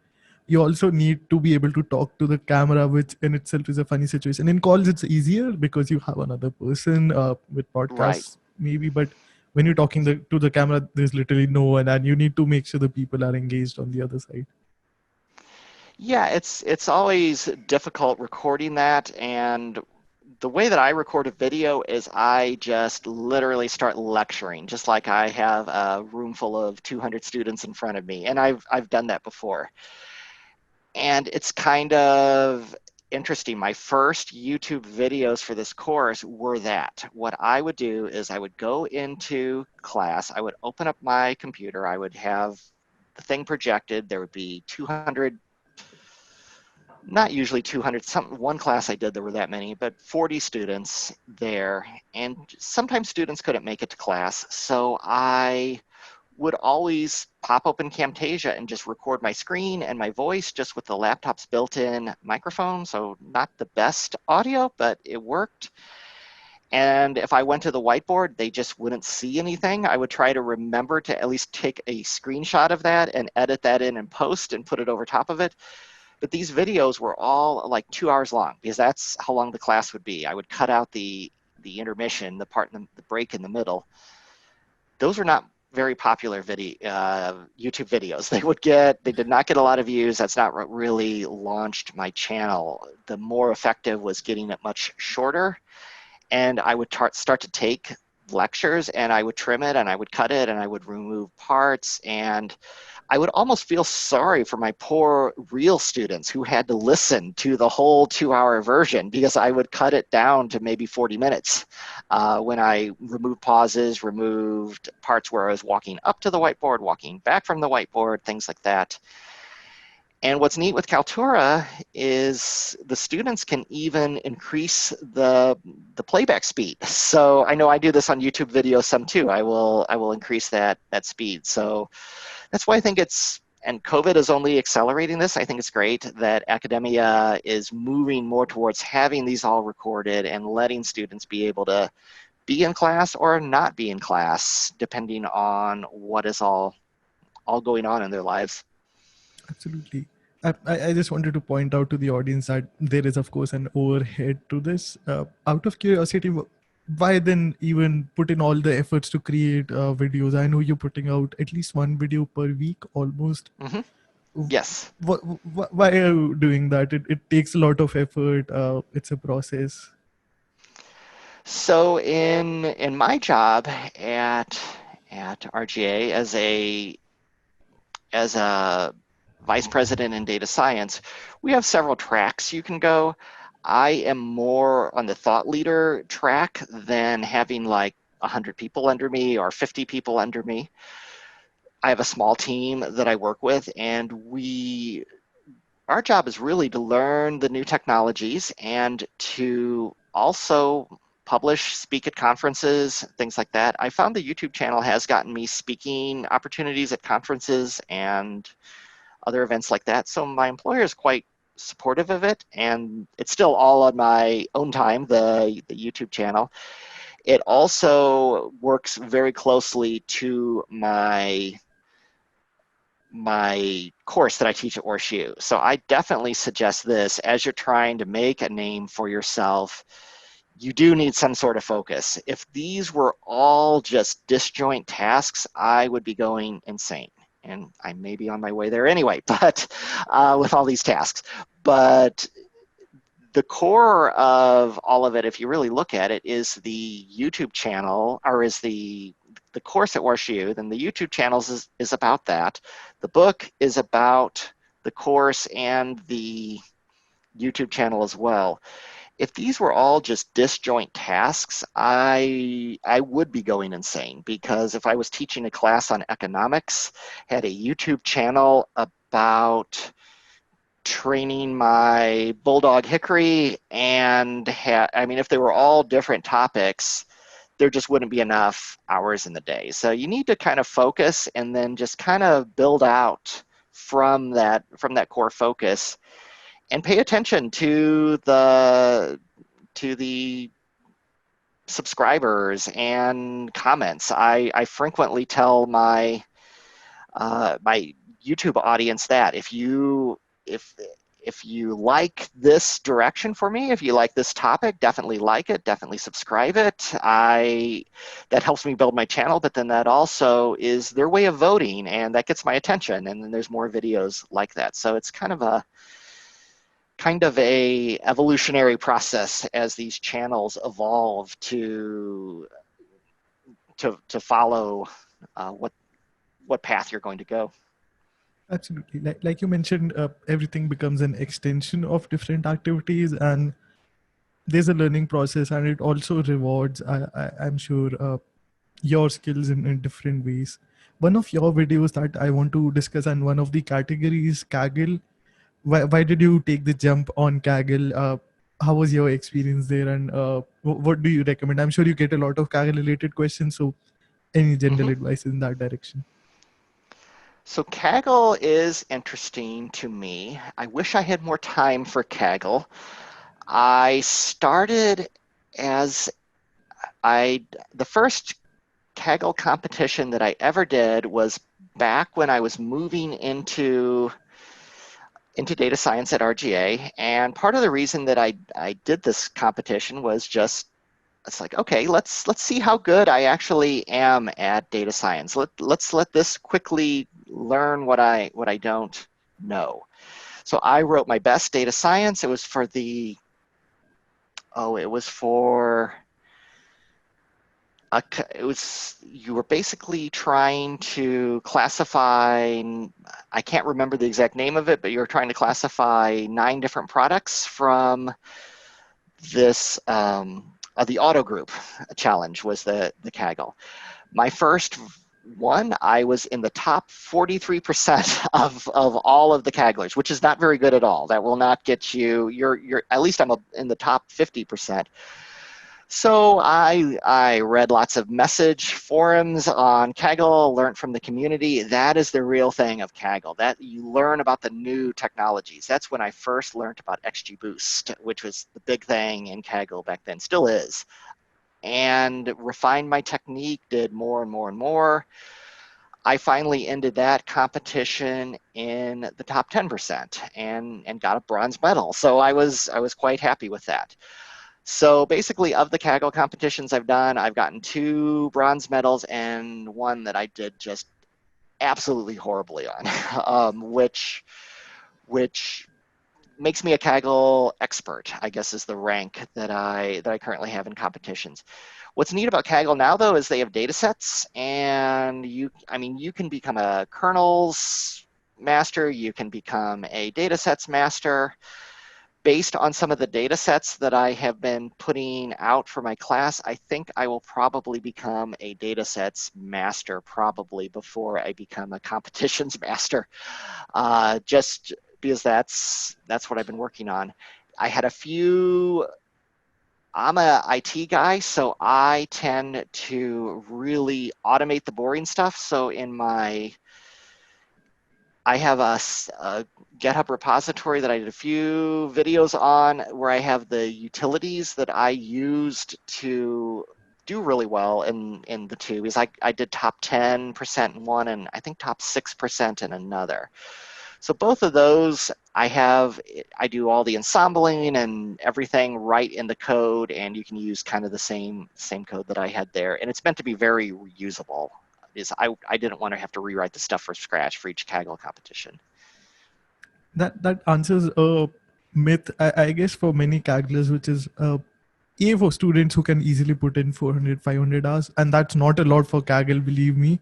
you also need to be able to talk to the camera, which in itself is a funny situation. In calls, it's easier because you have another person with Right. podcasts, maybe. But when you're talking to the camera, there's literally no one, and you need to make sure the people are engaged on the other side. Yeah, it's always difficult recording that, and the way that I record a video is I just literally start lecturing, just like I have a room full of 200 students in front of me, and I've done that before. And it's kind of interesting. My first YouTube videos for this course were that. What I would do is I would go into class, I would open up my computer, I would have the thing projected, there would be 200, not usually 200, one class I did there were that many, but 40 students there, and sometimes students couldn't make it to class, so I would always pop open Camtasia and just record my screen and my voice just with the laptop's built-in microphone. So not the best audio, but it worked. And if I went to the whiteboard, they just wouldn't see anything. I would try to remember to at least take a screenshot of that and edit that in and post and put it over top of it. But these videos were all like 2 hours long, because that's how long the class would be. I would cut out the intermission, the break in the middle. Those are not very popular YouTube videos. They did not get a lot of views. That's not what really launched my channel. The more effective was getting it much shorter, and I would start to take lectures and I would trim it and I would cut it and I would remove parts, and I would almost feel sorry for my poor real students who had to listen to the whole 2-hour version, because I would cut it down to maybe 40 minutes when I removed pauses, removed parts where I was walking up to the whiteboard, walking back from the whiteboard, things like that. And what's neat with Kaltura is the students can even increase the playback speed. So I know I do this on YouTube videos some too. I will increase that speed. So that's why I think and COVID is only accelerating this. I think it's great that academia is moving more towards having these all recorded and letting students be able to be in class or not be in class, depending on what is all going on in their lives. Absolutely. I just wanted to point out to the audience that there is, of course, an overhead to this. Out of curiosity, why then even put in all the efforts to create videos? I know you're putting out at least one video per week almost. Hmm. Yes. Why are you doing that? It takes a lot of effort. It's a process. So in my job at RGA as a vice president in data science, we have several tracks you can go. I am more on the thought leader track than having like 100 people under me or 50 people under me. I have a small team that I work with, and our job is really to learn the new technologies and to also publish, speak at conferences, things like that. I found the YouTube channel has gotten me speaking opportunities at conferences and other events like that. So my employer is quite supportive of it, and it's still all on my own time, the YouTube channel. It also works very closely to my course that I teach at WashU. So I definitely suggest this as you're trying to make a name for yourself. You do need some sort of focus. If these were all just disjoint tasks, I would be going insane. And I may be on my way there anyway, but with all these tasks. But the core of all of it, if you really look at it, is the YouTube channel, or is the course at WashU. Then the YouTube channels is about that. The book is about the course and the YouTube channel as well. If these were all just disjoint tasks, I would be going insane, because if I was teaching a class on economics, had a YouTube channel about training my bulldog Hickory, and I mean, if they were all different topics, there just wouldn't be enough hours in the day. So you need to kind of focus and then just kind of build out from that core focus, and pay attention to the subscribers and comments. I frequently tell my YouTube audience that if if you like this direction for me, if you like this topic, definitely like it, definitely subscribe it. That helps me build my channel, but then that also is their way of voting, and that gets my attention, and then there's more videos like that. So it's kind of a evolutionary process as these channels evolve to follow what path you're going to go. Absolutely. Like you mentioned, everything becomes an extension of different activities, and there's a learning process, and it also rewards, I'm sure, your skills in different ways. One of your videos that I want to discuss, and one of the categories, Kaggle. Why did you take the jump on Kaggle? How was your experience there, and what do you recommend? I'm sure you get a lot of Kaggle related questions, so any general Mhm. advice in that direction? So Kaggle is interesting to me. I wish I had more time for Kaggle. I started as I the first Kaggle competition that I ever did was back when I was moving into data science at RGA. And part of the reason that I did this competition was just, it's like, okay, let's see how good I actually am at data science. Let's let this quickly learn what I don't know. So I wrote my best data science. It was for it was for it was, you were basically trying to classify, I can't remember the exact name of it, but you were trying to classify 9 different products from this, the auto group challenge was the Kaggle. My first one, I was in the top 43% of all of the Kagglers, which is not very good at all. That will not get you, you're at least I'm in the top 50%. So I read lots of message forums on Kaggle, learned from the community. That is the real thing of Kaggle, that you learn about the new technologies. That's when I first learned about XGBoost, which was the big thing in Kaggle back then, still is. And refined my technique, did more and more and more. I finally ended that competition in the top 10% and got a bronze medal. So I was quite happy with that. So basically, of the Kaggle competitions I've done, I've gotten 2 bronze medals and one that I did just absolutely horribly on, which makes me a Kaggle expert, I guess, is the rank that I currently have in competitions. What's neat about Kaggle now, though, is they have data sets, and you can become a kernels master, you can become a data sets master. Based on some of the data sets that I have been putting out for my class, I think I will probably become a data sets master probably before I become a competitions master, just because that's what I've been working on. I had a few I'm a IT guy, so I tend to really automate the boring stuff. So I have a GitHub repository that I did a few videos on where I have the utilities that I used to do really well in the two. Because I did top 10% in one and I think top 6% in another. So both of those, I do all the ensembling and everything right in the code, and you can use kind of the same code that I had there. And it's meant to be very reusable. I didn't want to have to rewrite the stuff from scratch for each Kaggle competition. That answers a myth, I guess, for many Kagglers, which is A, for students who can easily put in 400, 500 hours, and that's not a lot for Kaggle, believe me.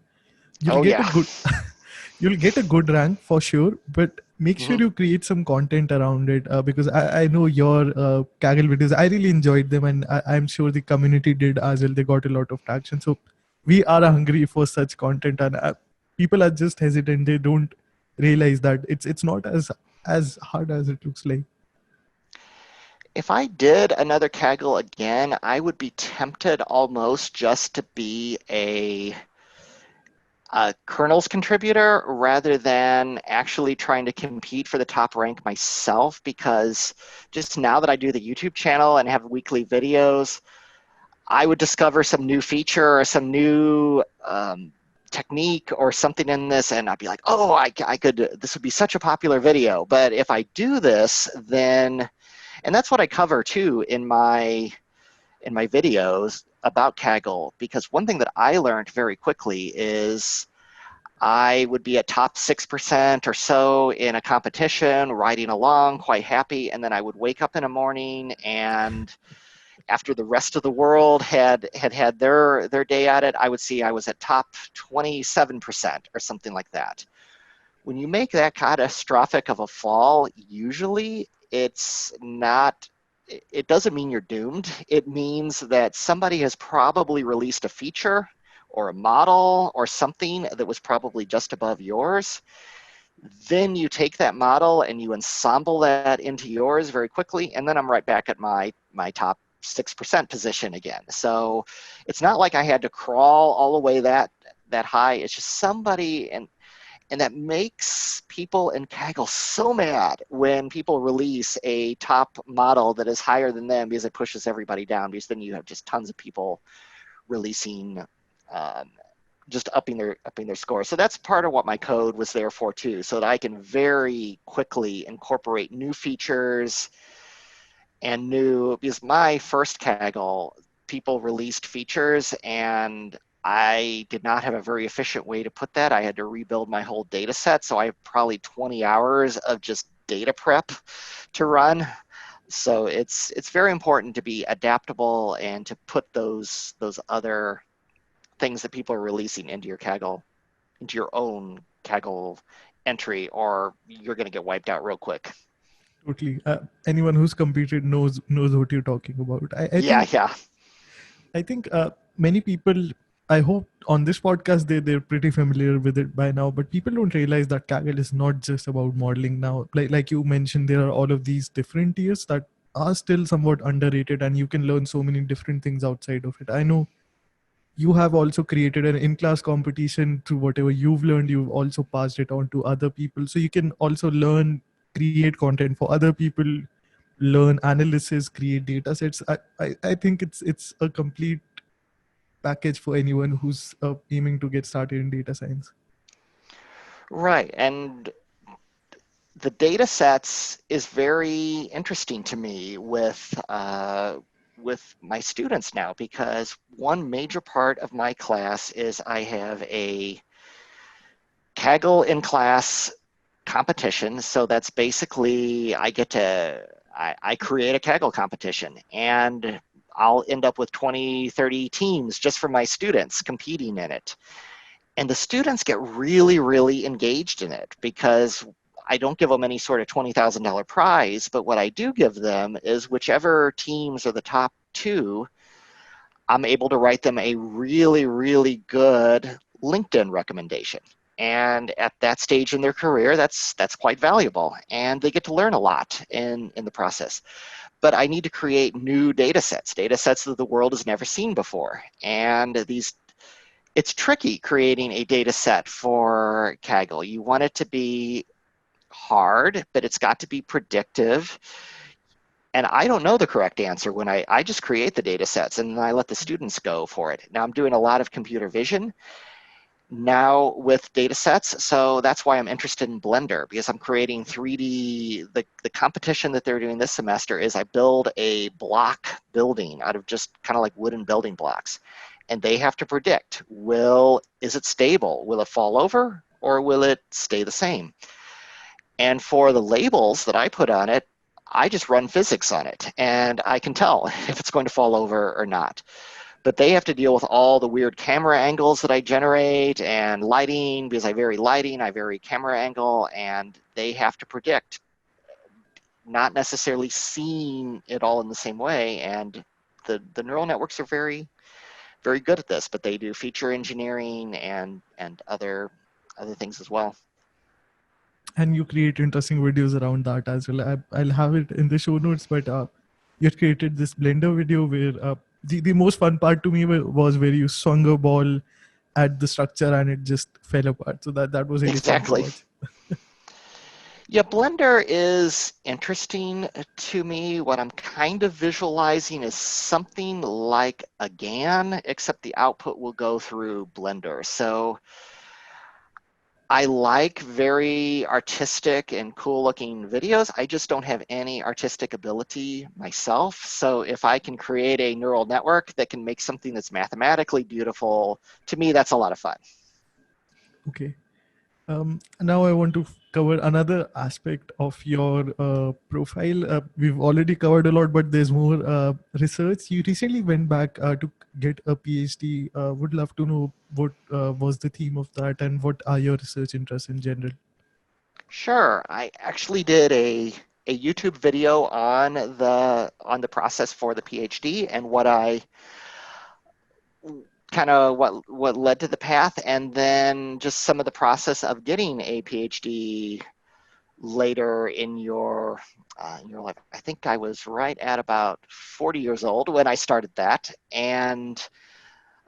You'll Oh get a yeah. good you'll get a good rank for sure, but make sure Mm-hmm. you create some content around it, because I know your Kaggle videos, I really enjoyed them, and I'm sure the community did as well. They got a lot of traction. So we are hungry for such content, and people are just hesitant. They don't realize that it's not as hard as it looks like. If I did another Kaggle again, I would be tempted almost just to be a kernels contributor rather than actually trying to compete for the top rank myself, because just now that I do the YouTube channel and have weekly videos, I would discover some new feature or some new technique or something in this, and I'd be like, oh, I could, this would be such a popular video. But if I do this, then, and that's what I cover too in my videos about Kaggle, because one thing that I learned very quickly is I would be at top 6% or so in a competition, riding along, quite happy, and then I would wake up in the morning, and after the rest of the world had their day at it, I would see I was at top 27% or something like that. When you make that catastrophic of a fall, usually it's not, it doesn't mean you're doomed. It means that somebody has probably released a feature or a model or something that was probably just above yours. Then you take that model and you ensemble that into yours very quickly, and then I'm right back at my top 6% position again. So it's not like I had to crawl all the way that high. It's just somebody, and that makes people in Kaggle so mad when people release a top model that is higher than them, because it pushes everybody down, because then you have just tons of people releasing just upping their score. So that's part of what my code was there for too, so that I can very quickly incorporate new features and new, because my first Kaggle, people released features and I did not have a very efficient way to put that. I had to rebuild my whole data set. So I have probably 20 hours of just data prep to run. So it's very important to be adaptable and to put those other things that people are releasing into your Kaggle, into your own Kaggle entry, or you're going to get wiped out real quick. Totally. Anyone who's competed knows what you're talking about. I Yeah, think yeah. I think many people, I hope on this podcast they're pretty familiar with it by now, but people don't realize that Kaggle is not just about modeling now. Like you mentioned, there are all of these different tiers that are still somewhat underrated, and you can learn so many different things outside of it. I know you have also created an in-class competition through whatever you've learned. You've also passed it on to other people, so you can also learn, create content for other people, learn analysis, create data sets. I think it's a complete package for anyone who's aiming to get started in data science. Right. And the data sets is very interesting to me with my students now, because one major part of my class is I have a Kaggle in class competition. So that's basically I create a Kaggle competition, and I'll end up with 20, 30 teams just for my students competing in it. And the students get really, really engaged in it, because I don't give them any sort of $20,000 prize, but what I do give them is whichever teams are the top two, I'm able to write them a really, really good LinkedIn recommendation. And at that stage in their career, that's quite valuable, and they get to learn a lot in the process. But I need to create new data sets that the world has never seen before. And it's tricky creating a data set for Kaggle. You want it to be hard, but it's got to be predictive. And I don't know the correct answer when I just create the data sets and then I let the students go for it. Now I'm doing a lot of computer vision now with data sets. So that's why I'm interested in Blender, because I'm creating 3D. The competition that they're doing this semester is I build a block building out of just kind of like wooden building blocks. And they have to predict, is it stable? Will it fall over or will it stay the same? And for the labels that I put on it, I just run physics on it and I can tell if it's going to fall over or not. But they have to deal with all the weird camera angles that I generate and lighting, because I vary lighting, I vary camera angle, and they have to predict, not necessarily seeing it all in the same way. And the neural networks are very, very good at this, but they do feature engineering and other things as well. And you create interesting videos around that as well. I'll have it in the show notes, but you had created this Blender video where the most fun part to me was where you swung a ball at the structure and it just fell apart. So that was really fun to Exactly. watch. Yeah, Blender is interesting to me. What I'm kind of visualizing is something like a GAN, except the output will go through Blender. So I like very artistic and cool looking videos. I just don't have any artistic ability myself. So if I can create a neural network that can make something that's mathematically beautiful, to me, that's a lot of fun. Okay. Now I want to cover another aspect of your profile. We've already covered a lot, but there's more research. You recently went back to get a PhD. Would love to know what was the theme of that and what are your research interests in general. Sure. I actually did a YouTube video on the process for the PhD and what led to the path, and then just some of the process of getting a PhD later in your life. I think I was right at about 40 years old when I started that, and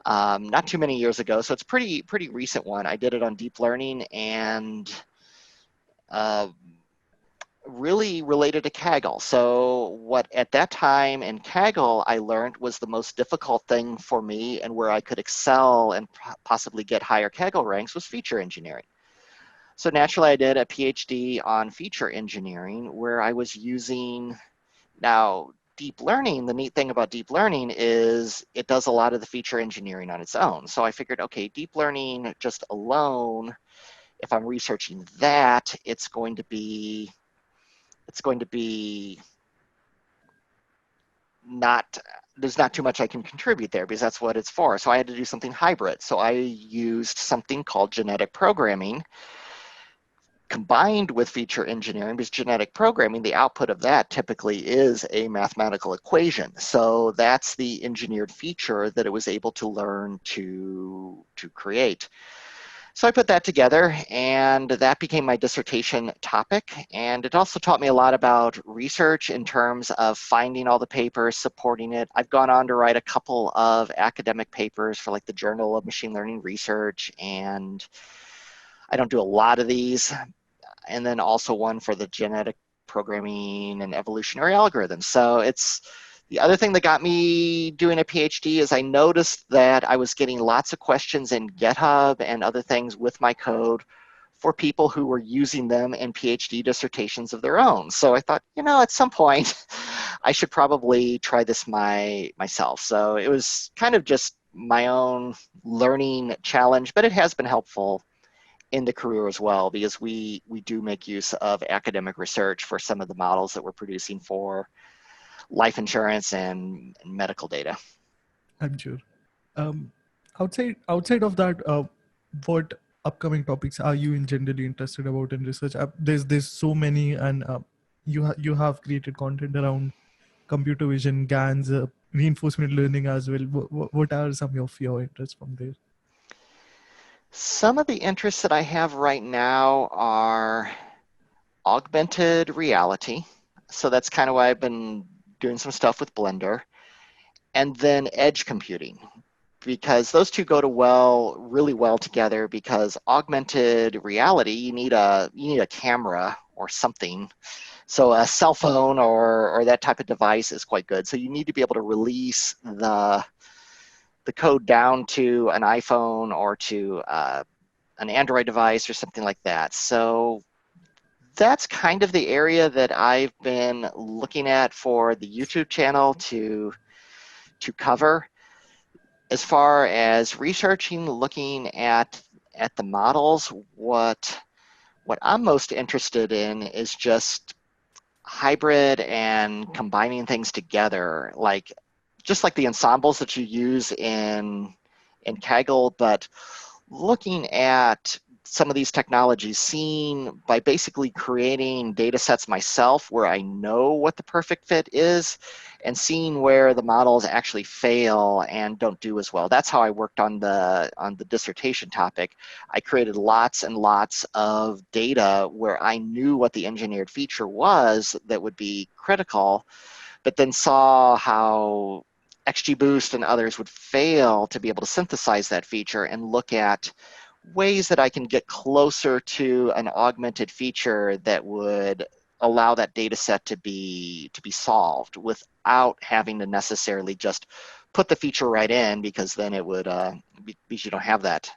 not too many years ago. So it's pretty recent one. I did it on deep learning and uh, really related to Kaggle. So what at that time in Kaggle I learned was the most difficult thing for me, and where I could excel and possibly get higher Kaggle ranks, was feature engineering. So naturally I did a PhD on feature engineering, where I was using, now deep learning, the neat thing about deep learning is it does a lot of the feature engineering on its own. So I figured, okay, deep learning just alone, if I'm researching that, it's going to be not, there's not too much I can contribute there, because that's what it's for. So I had to do something hybrid. So I used something called genetic programming combined with feature engineering, because genetic programming, the output of that typically is a mathematical equation. So that's the engineered feature that it was able to learn to create. So I put that together, and that became my dissertation topic. And it also taught me a lot about research in terms of finding all the papers, supporting it. I've gone on to write a couple of academic papers for like the Journal of Machine Learning Research, and I don't do a lot of these. And then also one for the genetic programming and evolutionary algorithms. So it's, the other thing that got me doing a PhD is I noticed that I was getting lots of questions in GitHub and other things with my code for people who were using them in PhD dissertations of their own. So I thought, at some point, I should probably try this myself. So it was kind of just my own learning challenge, but it has been helpful in the career as well, because we do make use of academic research for some of the models that we're producing for life insurance and medical data. I'm sure. Um, outside of that, what upcoming topics are you in generally interested about in research? There's so many, and you have created content around computer vision, GANs, reinforcement learning as well. What are some of your interests from there? Some of the interests that I have right now are augmented reality. So that's kind of why I've been doing some stuff with Blender. And then edge computing, because those two go really well together, because augmented reality, you need a camera or something. So a cell phone or that type of device is quite good. So you need to be able to release the code down to an iPhone or to an Android device or something like that. So that's kind of the area that I've been looking at for the YouTube channel to cover. As far as researching, looking at the models, what I'm most interested in is just hybrid and combining things together, just like the ensembles that you use in Kaggle, but looking at some of these technologies, seeing by basically creating data sets myself where I know what the perfect fit is, and seeing where the models actually fail and don't do as well. That's how I worked on the dissertation topic. I created lots and lots of data where I knew what the engineered feature was that would be critical, but then saw how XGBoost and others would fail to be able to synthesize that feature, and look at ways that I can get closer to an augmented feature that would allow that data set to be solved without having to necessarily just put the feature right in, because then it would because you don't have that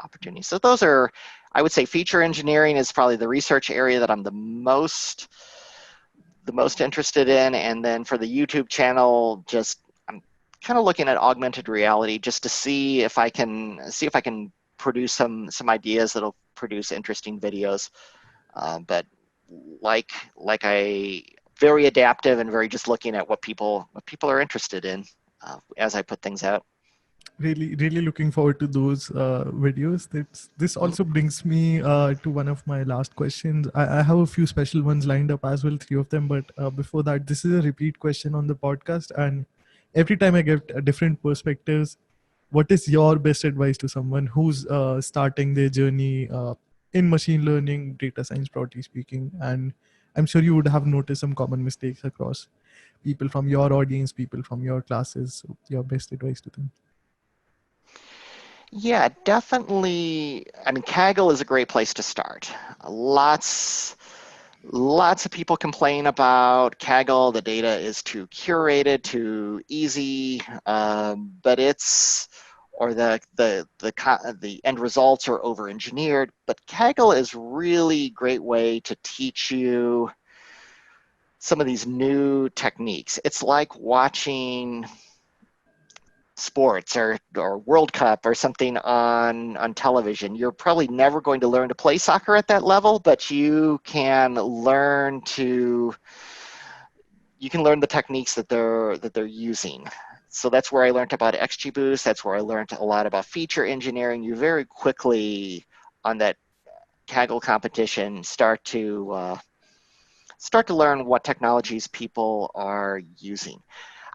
opportunity. So those are, I would say, feature engineering is probably the research area that I'm the most interested in. And then for the YouTube channel, just I'm kind of looking at augmented reality just to see if I can produce some ideas that'll produce interesting videos. But like I very adaptive and very just looking at what people are interested in as I put things out. Really looking forward to those videos. This also brings me to one of my last questions. I have a few special ones lined up as well, 3 of them. But before that, this is a repeat question on the podcast, and every time I get different perspectives. What is your best advice to someone who's starting their journey in machine learning, data science, broadly speaking? And I'm sure you would have noticed some common mistakes across people from your audience, people from your classes. So your best advice to them? Yeah, definitely. I mean, Kaggle is a great place to start. Lots of people complain about Kaggle. The data is too curated, too easy, but the end results are over-engineered. But Kaggle is really great way to teach you some of these new techniques. It's like watching sports or World Cup or something on television. You're probably never going to learn to play soccer at that level, but you can learn the techniques that they're using. So that's where I learned about XGBoost. That's where I learned a lot about feature engineering. You very quickly on that Kaggle competition start to learn what technologies people are using.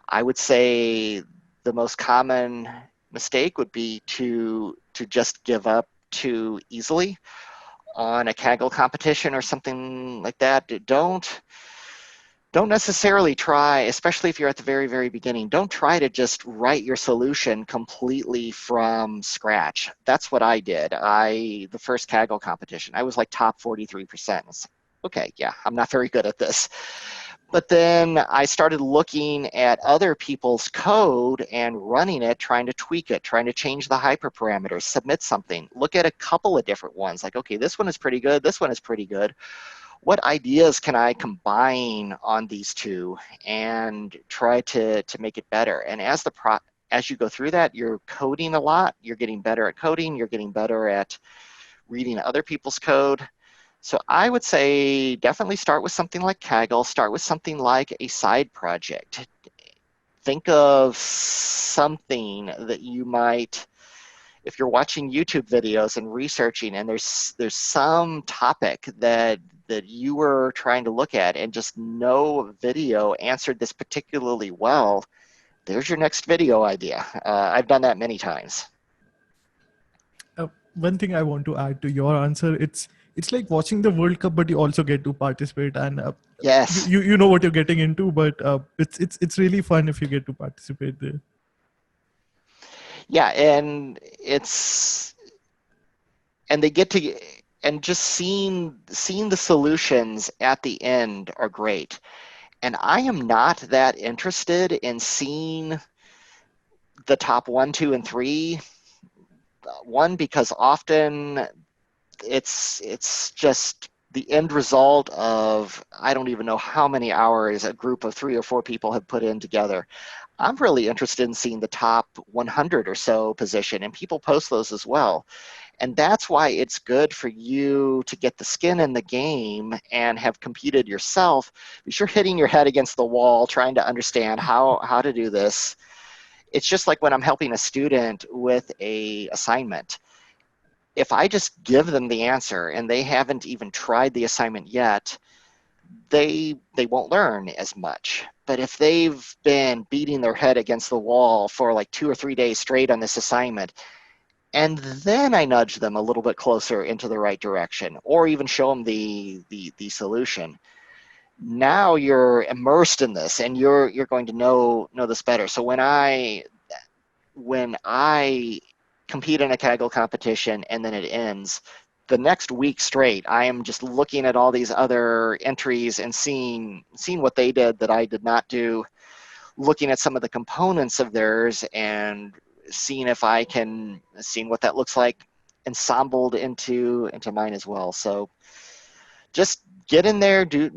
I would say the most common mistake would be to just give up too easily on a Kaggle competition or something like that. Don't necessarily try, especially if you're at the very, very beginning, don't try to just write your solution completely from scratch. That's what I did. The first Kaggle competition, I was like top 43%. Okay, yeah, I'm not very good at this. But then I started looking at other people's code and running it, trying to tweak it, trying to change the hyperparameters, submit something, look at a couple of different ones. Like, okay, this one is pretty good. This one is pretty good. What ideas can I combine on these two and try to make it better? And as you go through that, you're coding a lot. You're getting better at coding. You're getting better at reading other people's code. So I would say definitely start with something like Kaggle, start with something like a side project. Think of something that you might, if you're watching YouTube videos and researching and there's some topic that you were trying to look at and just no video answered this particularly well, there's your next video idea. I've done that many times. One thing I want to add to your answer, it's like watching the World Cup, but you also get to participate, and Yes. you know what you're getting into, but it's really fun if you get to participate there. Yeah, and they get to, and just seeing the solutions at the end are great. And I am not that interested in seeing the top 1, 2, and 3. One, because often it's just the end result of, I don't even know how many hours a group of 3 or 4 people have put in together. I'm really interested in seeing the top 100 or so position, and people post those as well. And that's why it's good for you to get the skin in the game and have competed yourself, because you're hitting your head against the wall trying to understand how to do this. It's just like when I'm helping a student with a assignment. If I just give them the answer and they haven't even tried the assignment yet, they won't learn as much. But if they've been beating their head against the wall for like 2 or 3 days straight on this assignment, and then I nudge them a little bit closer into the right direction, or even show them the solution, now you're immersed in this and you're going to know this better. So when I compete in a Kaggle competition and then it ends, the next week straight, I am just looking at all these other entries and seeing what they did that I did not do, looking at some of the components of theirs and seeing if I can see what that looks like ensembled into mine as well. So just get in there, do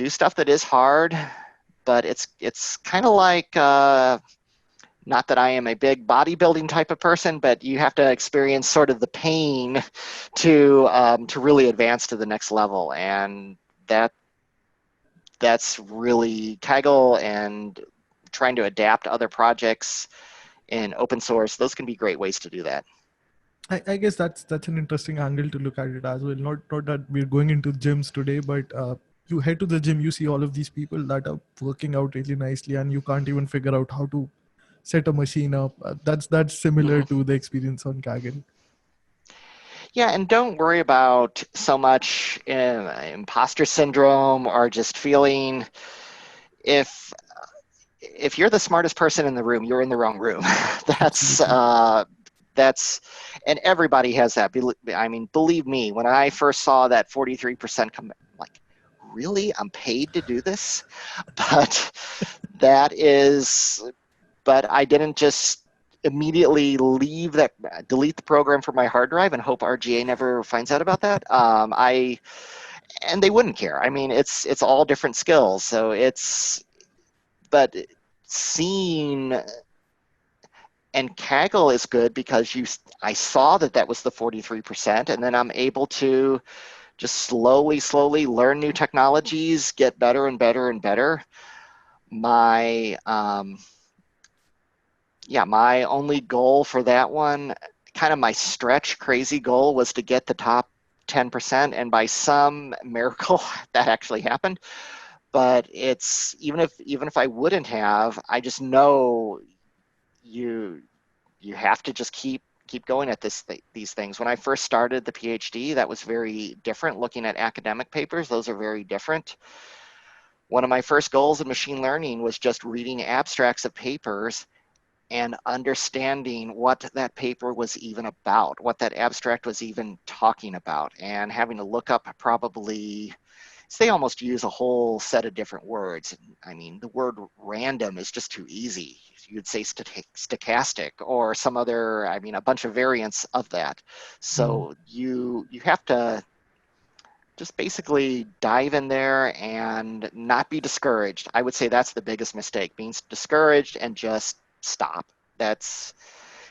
stuff that is hard, but it's kind of like, not that I am a big bodybuilding type of person, but you have to experience sort of the pain to really advance to the next level, and that's really Kaggle and trying to adapt other projects in open source. Those can be great ways to do that. I guess that's an interesting angle to look at it as well. Not that we're going into gyms today, but you head to the gym, you see all of these people that are working out really nicely, and you can't even figure out how to set a machine up. That's similar to the experience on Kaggle. Yeah, and don't worry about so much imposter syndrome or just feeling, if you're the smartest person in the room, you're in the wrong room. Absolutely. That's, and everybody has that. I mean, believe me, when I first saw that 43% come, like, really, I'm paid to do this? But I didn't just immediately delete the program from my hard drive and hope RGA never finds out about that. And they wouldn't care. I mean, it's all different skills. So but seeing, and Kaggle is good because I saw that was the 43%, and then I'm able to just slowly learn new technologies, get better and better and better. My my only goal for that one, kind of my stretch crazy goal, was to get the top 10%, and by some miracle that actually happened. But it's, even if I wouldn't have, I just know you have to just keep going at these things. When I first started the PhD, that was very different. Looking at academic papers, those are very different. One of my first goals in machine learning was just reading abstracts of papers and understanding what that paper was even about, what that abstract was even talking about, and having to look up probably So they almost use a whole set of different words. I mean, the word random is just too easy. You'd say stochastic or some other, I mean, a bunch of variants of that. Mm. So you have to just basically dive in there and not be discouraged. I would say that's the biggest mistake, being discouraged and just stop. That's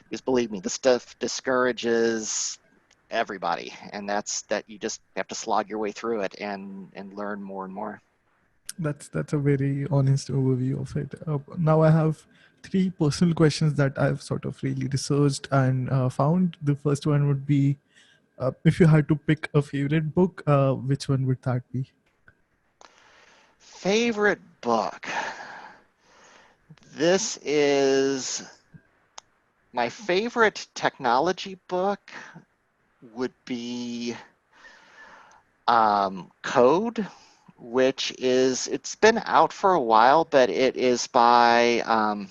because believe me, this stuff discourages everybody, and that you just have to slog your way through it and learn more and more. That's a very honest overview of it. Now I have three personal questions that I've sort of really researched and found. The first one would be, if you had to pick a favorite book, which one would that be? Favorite book. This is my favorite technology book would be Code, which it's been out for a while, but it is by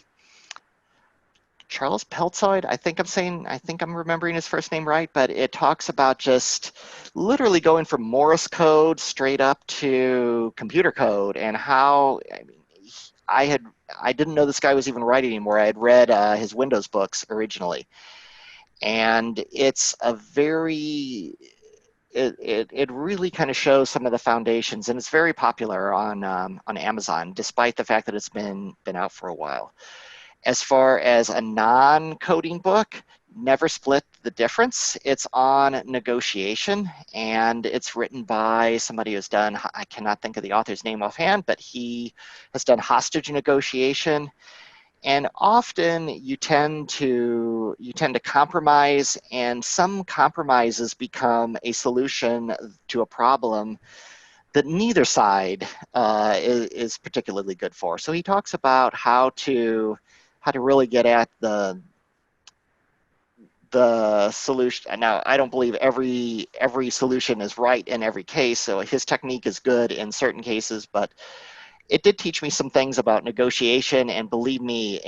Charles Peltzoid. I think I'm remembering his first name right, but it talks about just literally going from Morse code straight up to computer code and how, I mean, I had, I didn't know this guy was even writing anymore. I had read his Windows books originally, and it's a very, it really kind of shows some of the foundations, and it's very popular on Amazon, despite the fact that it's been out for a while. As far as a non-coding book, Never Split the Difference. It's on negotiation, and it's written by somebody who's done, I cannot think of the author's name offhand, but he has done hostage negotiation. And often you tend to compromise, and some compromises become a solution to a problem that neither side is particularly good for. So he talks about how to really get at the solution. Now, I don't believe every solution is right in every case, so his technique is good in certain cases, but it did teach me some things about negotiation. And believe me,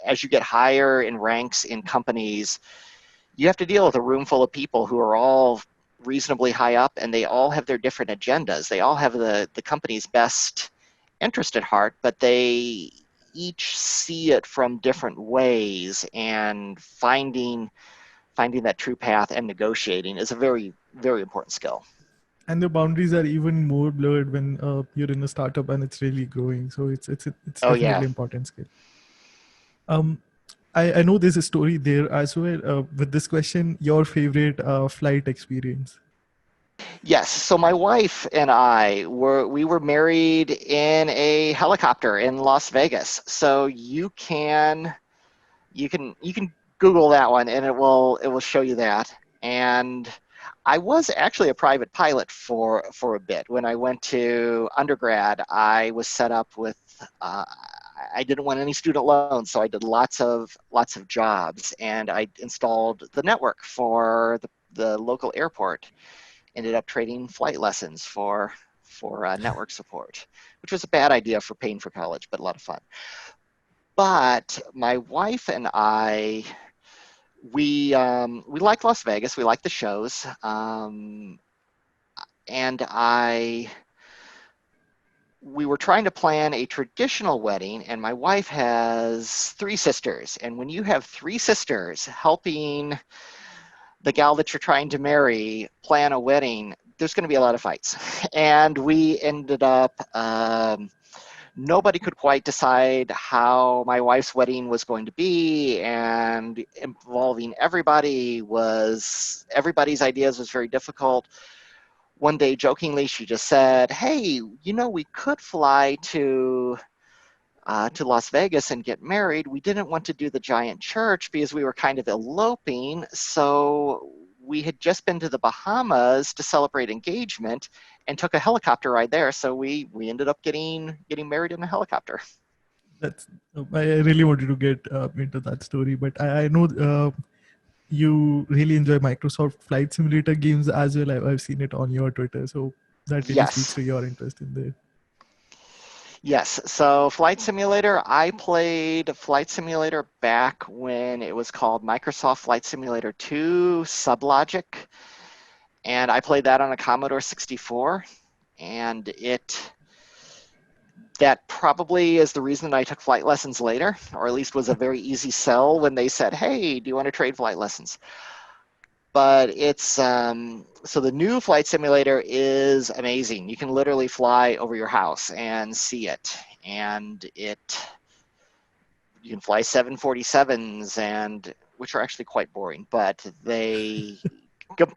as you get higher in ranks in companies, you have to deal with a room full of people who are all reasonably high up, and they all have their different agendas. They all have the company's best interest at heart, but they each see it from different ways, and finding that true path and negotiating is a very, very important skill. And the boundaries are even more blurred when you're in a startup and it's really growing. So it's Oh yeah. definitely important skill. Um, I know there's a story there as well. With this question, your favorite flight experience? Yes. So my wife and I we were married in a helicopter in Las Vegas. So you can Google that one, and it will show you that. And I was actually a private pilot for a bit. When I went to undergrad, I was set up with I didn't want any student loans, so I did lots of jobs, and I installed the network for the local airport. Ended up trading flight lessons for network support, which was a bad idea for paying for college, but a lot of fun. But my wife and I, we like Las Vegas. We like the shows, and we were trying to plan a traditional wedding, and my wife has three sisters. And when you have three sisters helping the gal that you're trying to marry plan a wedding, there's going to be a lot of fights. And we ended up, nobody could quite decide how my wife's wedding was going to be, and involving everybody's ideas was very difficult. One day, jokingly, she just said, "Hey, we could fly to Las Vegas and get married. We didn't want to do the giant church because we were kind of eloping. So we had just been to the Bahamas to celebrate engagement and took a helicopter ride there. So we ended up getting married in a helicopter." That's I really wanted to get into that story, but I know you really enjoy Microsoft Flight Simulator games as well. I've seen it on your Twitter, so that really speaks Yes. to your interest in there. Yes. So Flight Simulator, I played Flight Simulator back when it was called Microsoft Flight Simulator 2 Sublogic. And I played that on a Commodore 64. and that probably is the reason I took flight lessons later, or at least was a very easy sell when they said, hey, do you want to trade flight lessons? But it's, so the new flight simulator is amazing. You can literally fly over your house and see it. And you can fly 747s, which are actually quite boring, but they,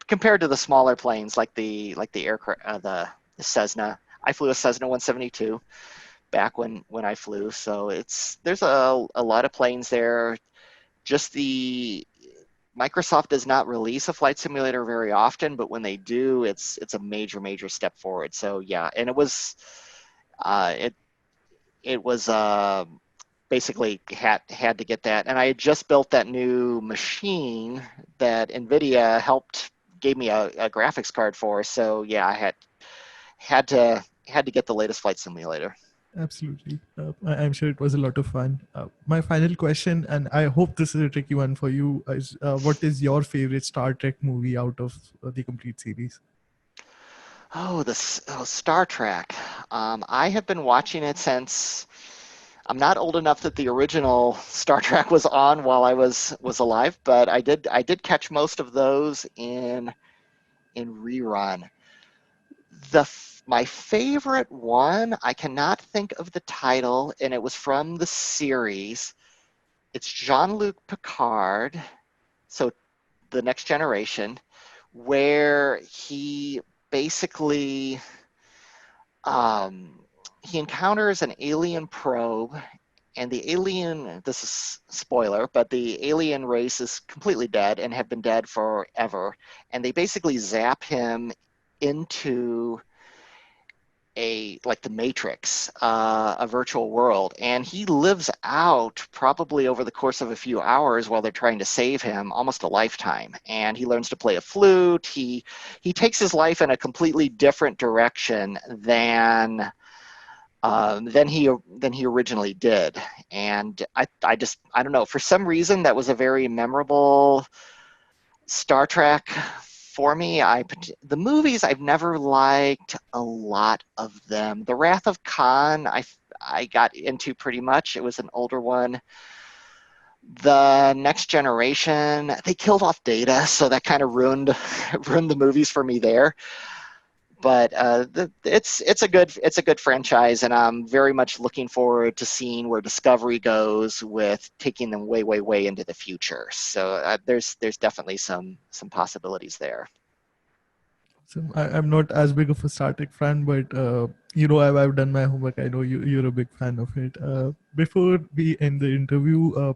compared to the smaller planes like the aircraft, the Cessna, I flew a Cessna 172 back when I flew. So there's a lot of planes there. Just Microsoft does not release a flight simulator very often, but when they do, it's a major step forward. So yeah, and it was basically had to get that, and I had just built that new machine that NVIDIA gave me a graphics card for. So yeah, I had to get the latest flight simulator. Absolutely. I'm sure it was a lot of fun. My final question, and I hope this is a tricky one for you, is what is your favorite Star Trek movie out of the complete series? Star Trek. I have been watching it since, I'm not old enough that the original Star Trek was on while I was alive, but I did catch most of those in rerun. My favorite one, I cannot think of the title, and it was from the series. It's Jean-Luc Picard, so The Next Generation, where he basically he encounters an alien probe, and the alien, this is spoiler, but the alien race is completely dead and have been dead forever, and they basically zap him into like the Matrix, a virtual world, and he lives out probably over the course of a few hours while they're trying to save him, almost a lifetime. And he learns to play a flute. He takes his life in a completely different direction than he originally did. And I don't know, for some reason that was a very memorable Star Trek for me. The movies, I've never liked a lot of them. The Wrath of Khan, I got into pretty much. It was an older one. The Next Generation, they killed off Data, so that kind of ruined the movies for me there. But it's a good franchise, and I'm very much looking forward to seeing where Discovery goes with taking them way into the future. So there's definitely some possibilities there. So I'm not as big of a Star Trek fan, but I've done my homework. I know you're a big fan of it. Before we end the interview,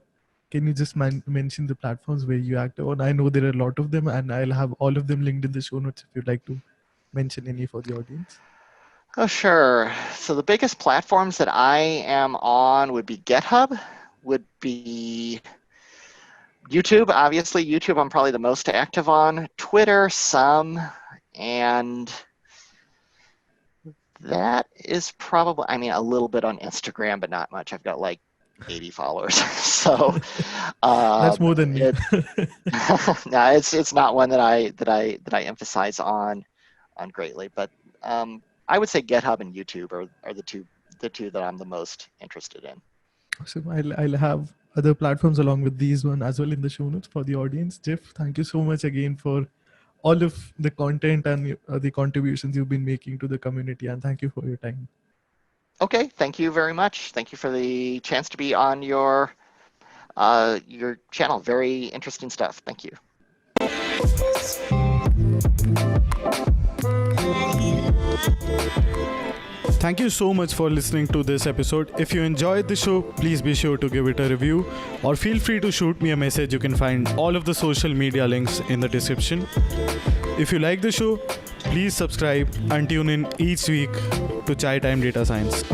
can you just mention the platforms where you act on? I know there are a lot of them, and I'll have all of them linked in the show notes if you'd like to mention any for the audience. Oh, sure. So the biggest platforms that I am on would be GitHub, would be YouTube. Obviously, YouTube I'm probably the most active on. Twitter, some, and that is probably, a little bit on Instagram, but not much. I've got like 80 followers. So that's more than me. No, it's not one that I emphasize on greatly, but I would say GitHub and YouTube are the two that I'm the most interested in. So I'll have other platforms along with these one as well in the show notes for the audience. Jeff, thank you so much again for all of the content and the contributions you've been making to the community, and thank you for your time. Okay, thank you very much. Thank you for the chance to be on your channel. Very interesting stuff. Thank you. Thank you so much for listening to this episode. If you enjoyed the show, please be sure to give it a review or feel free to shoot me a message. You can find all of the social media links in the description. If you like the show, please subscribe and tune in each week to Chai Time Data Science.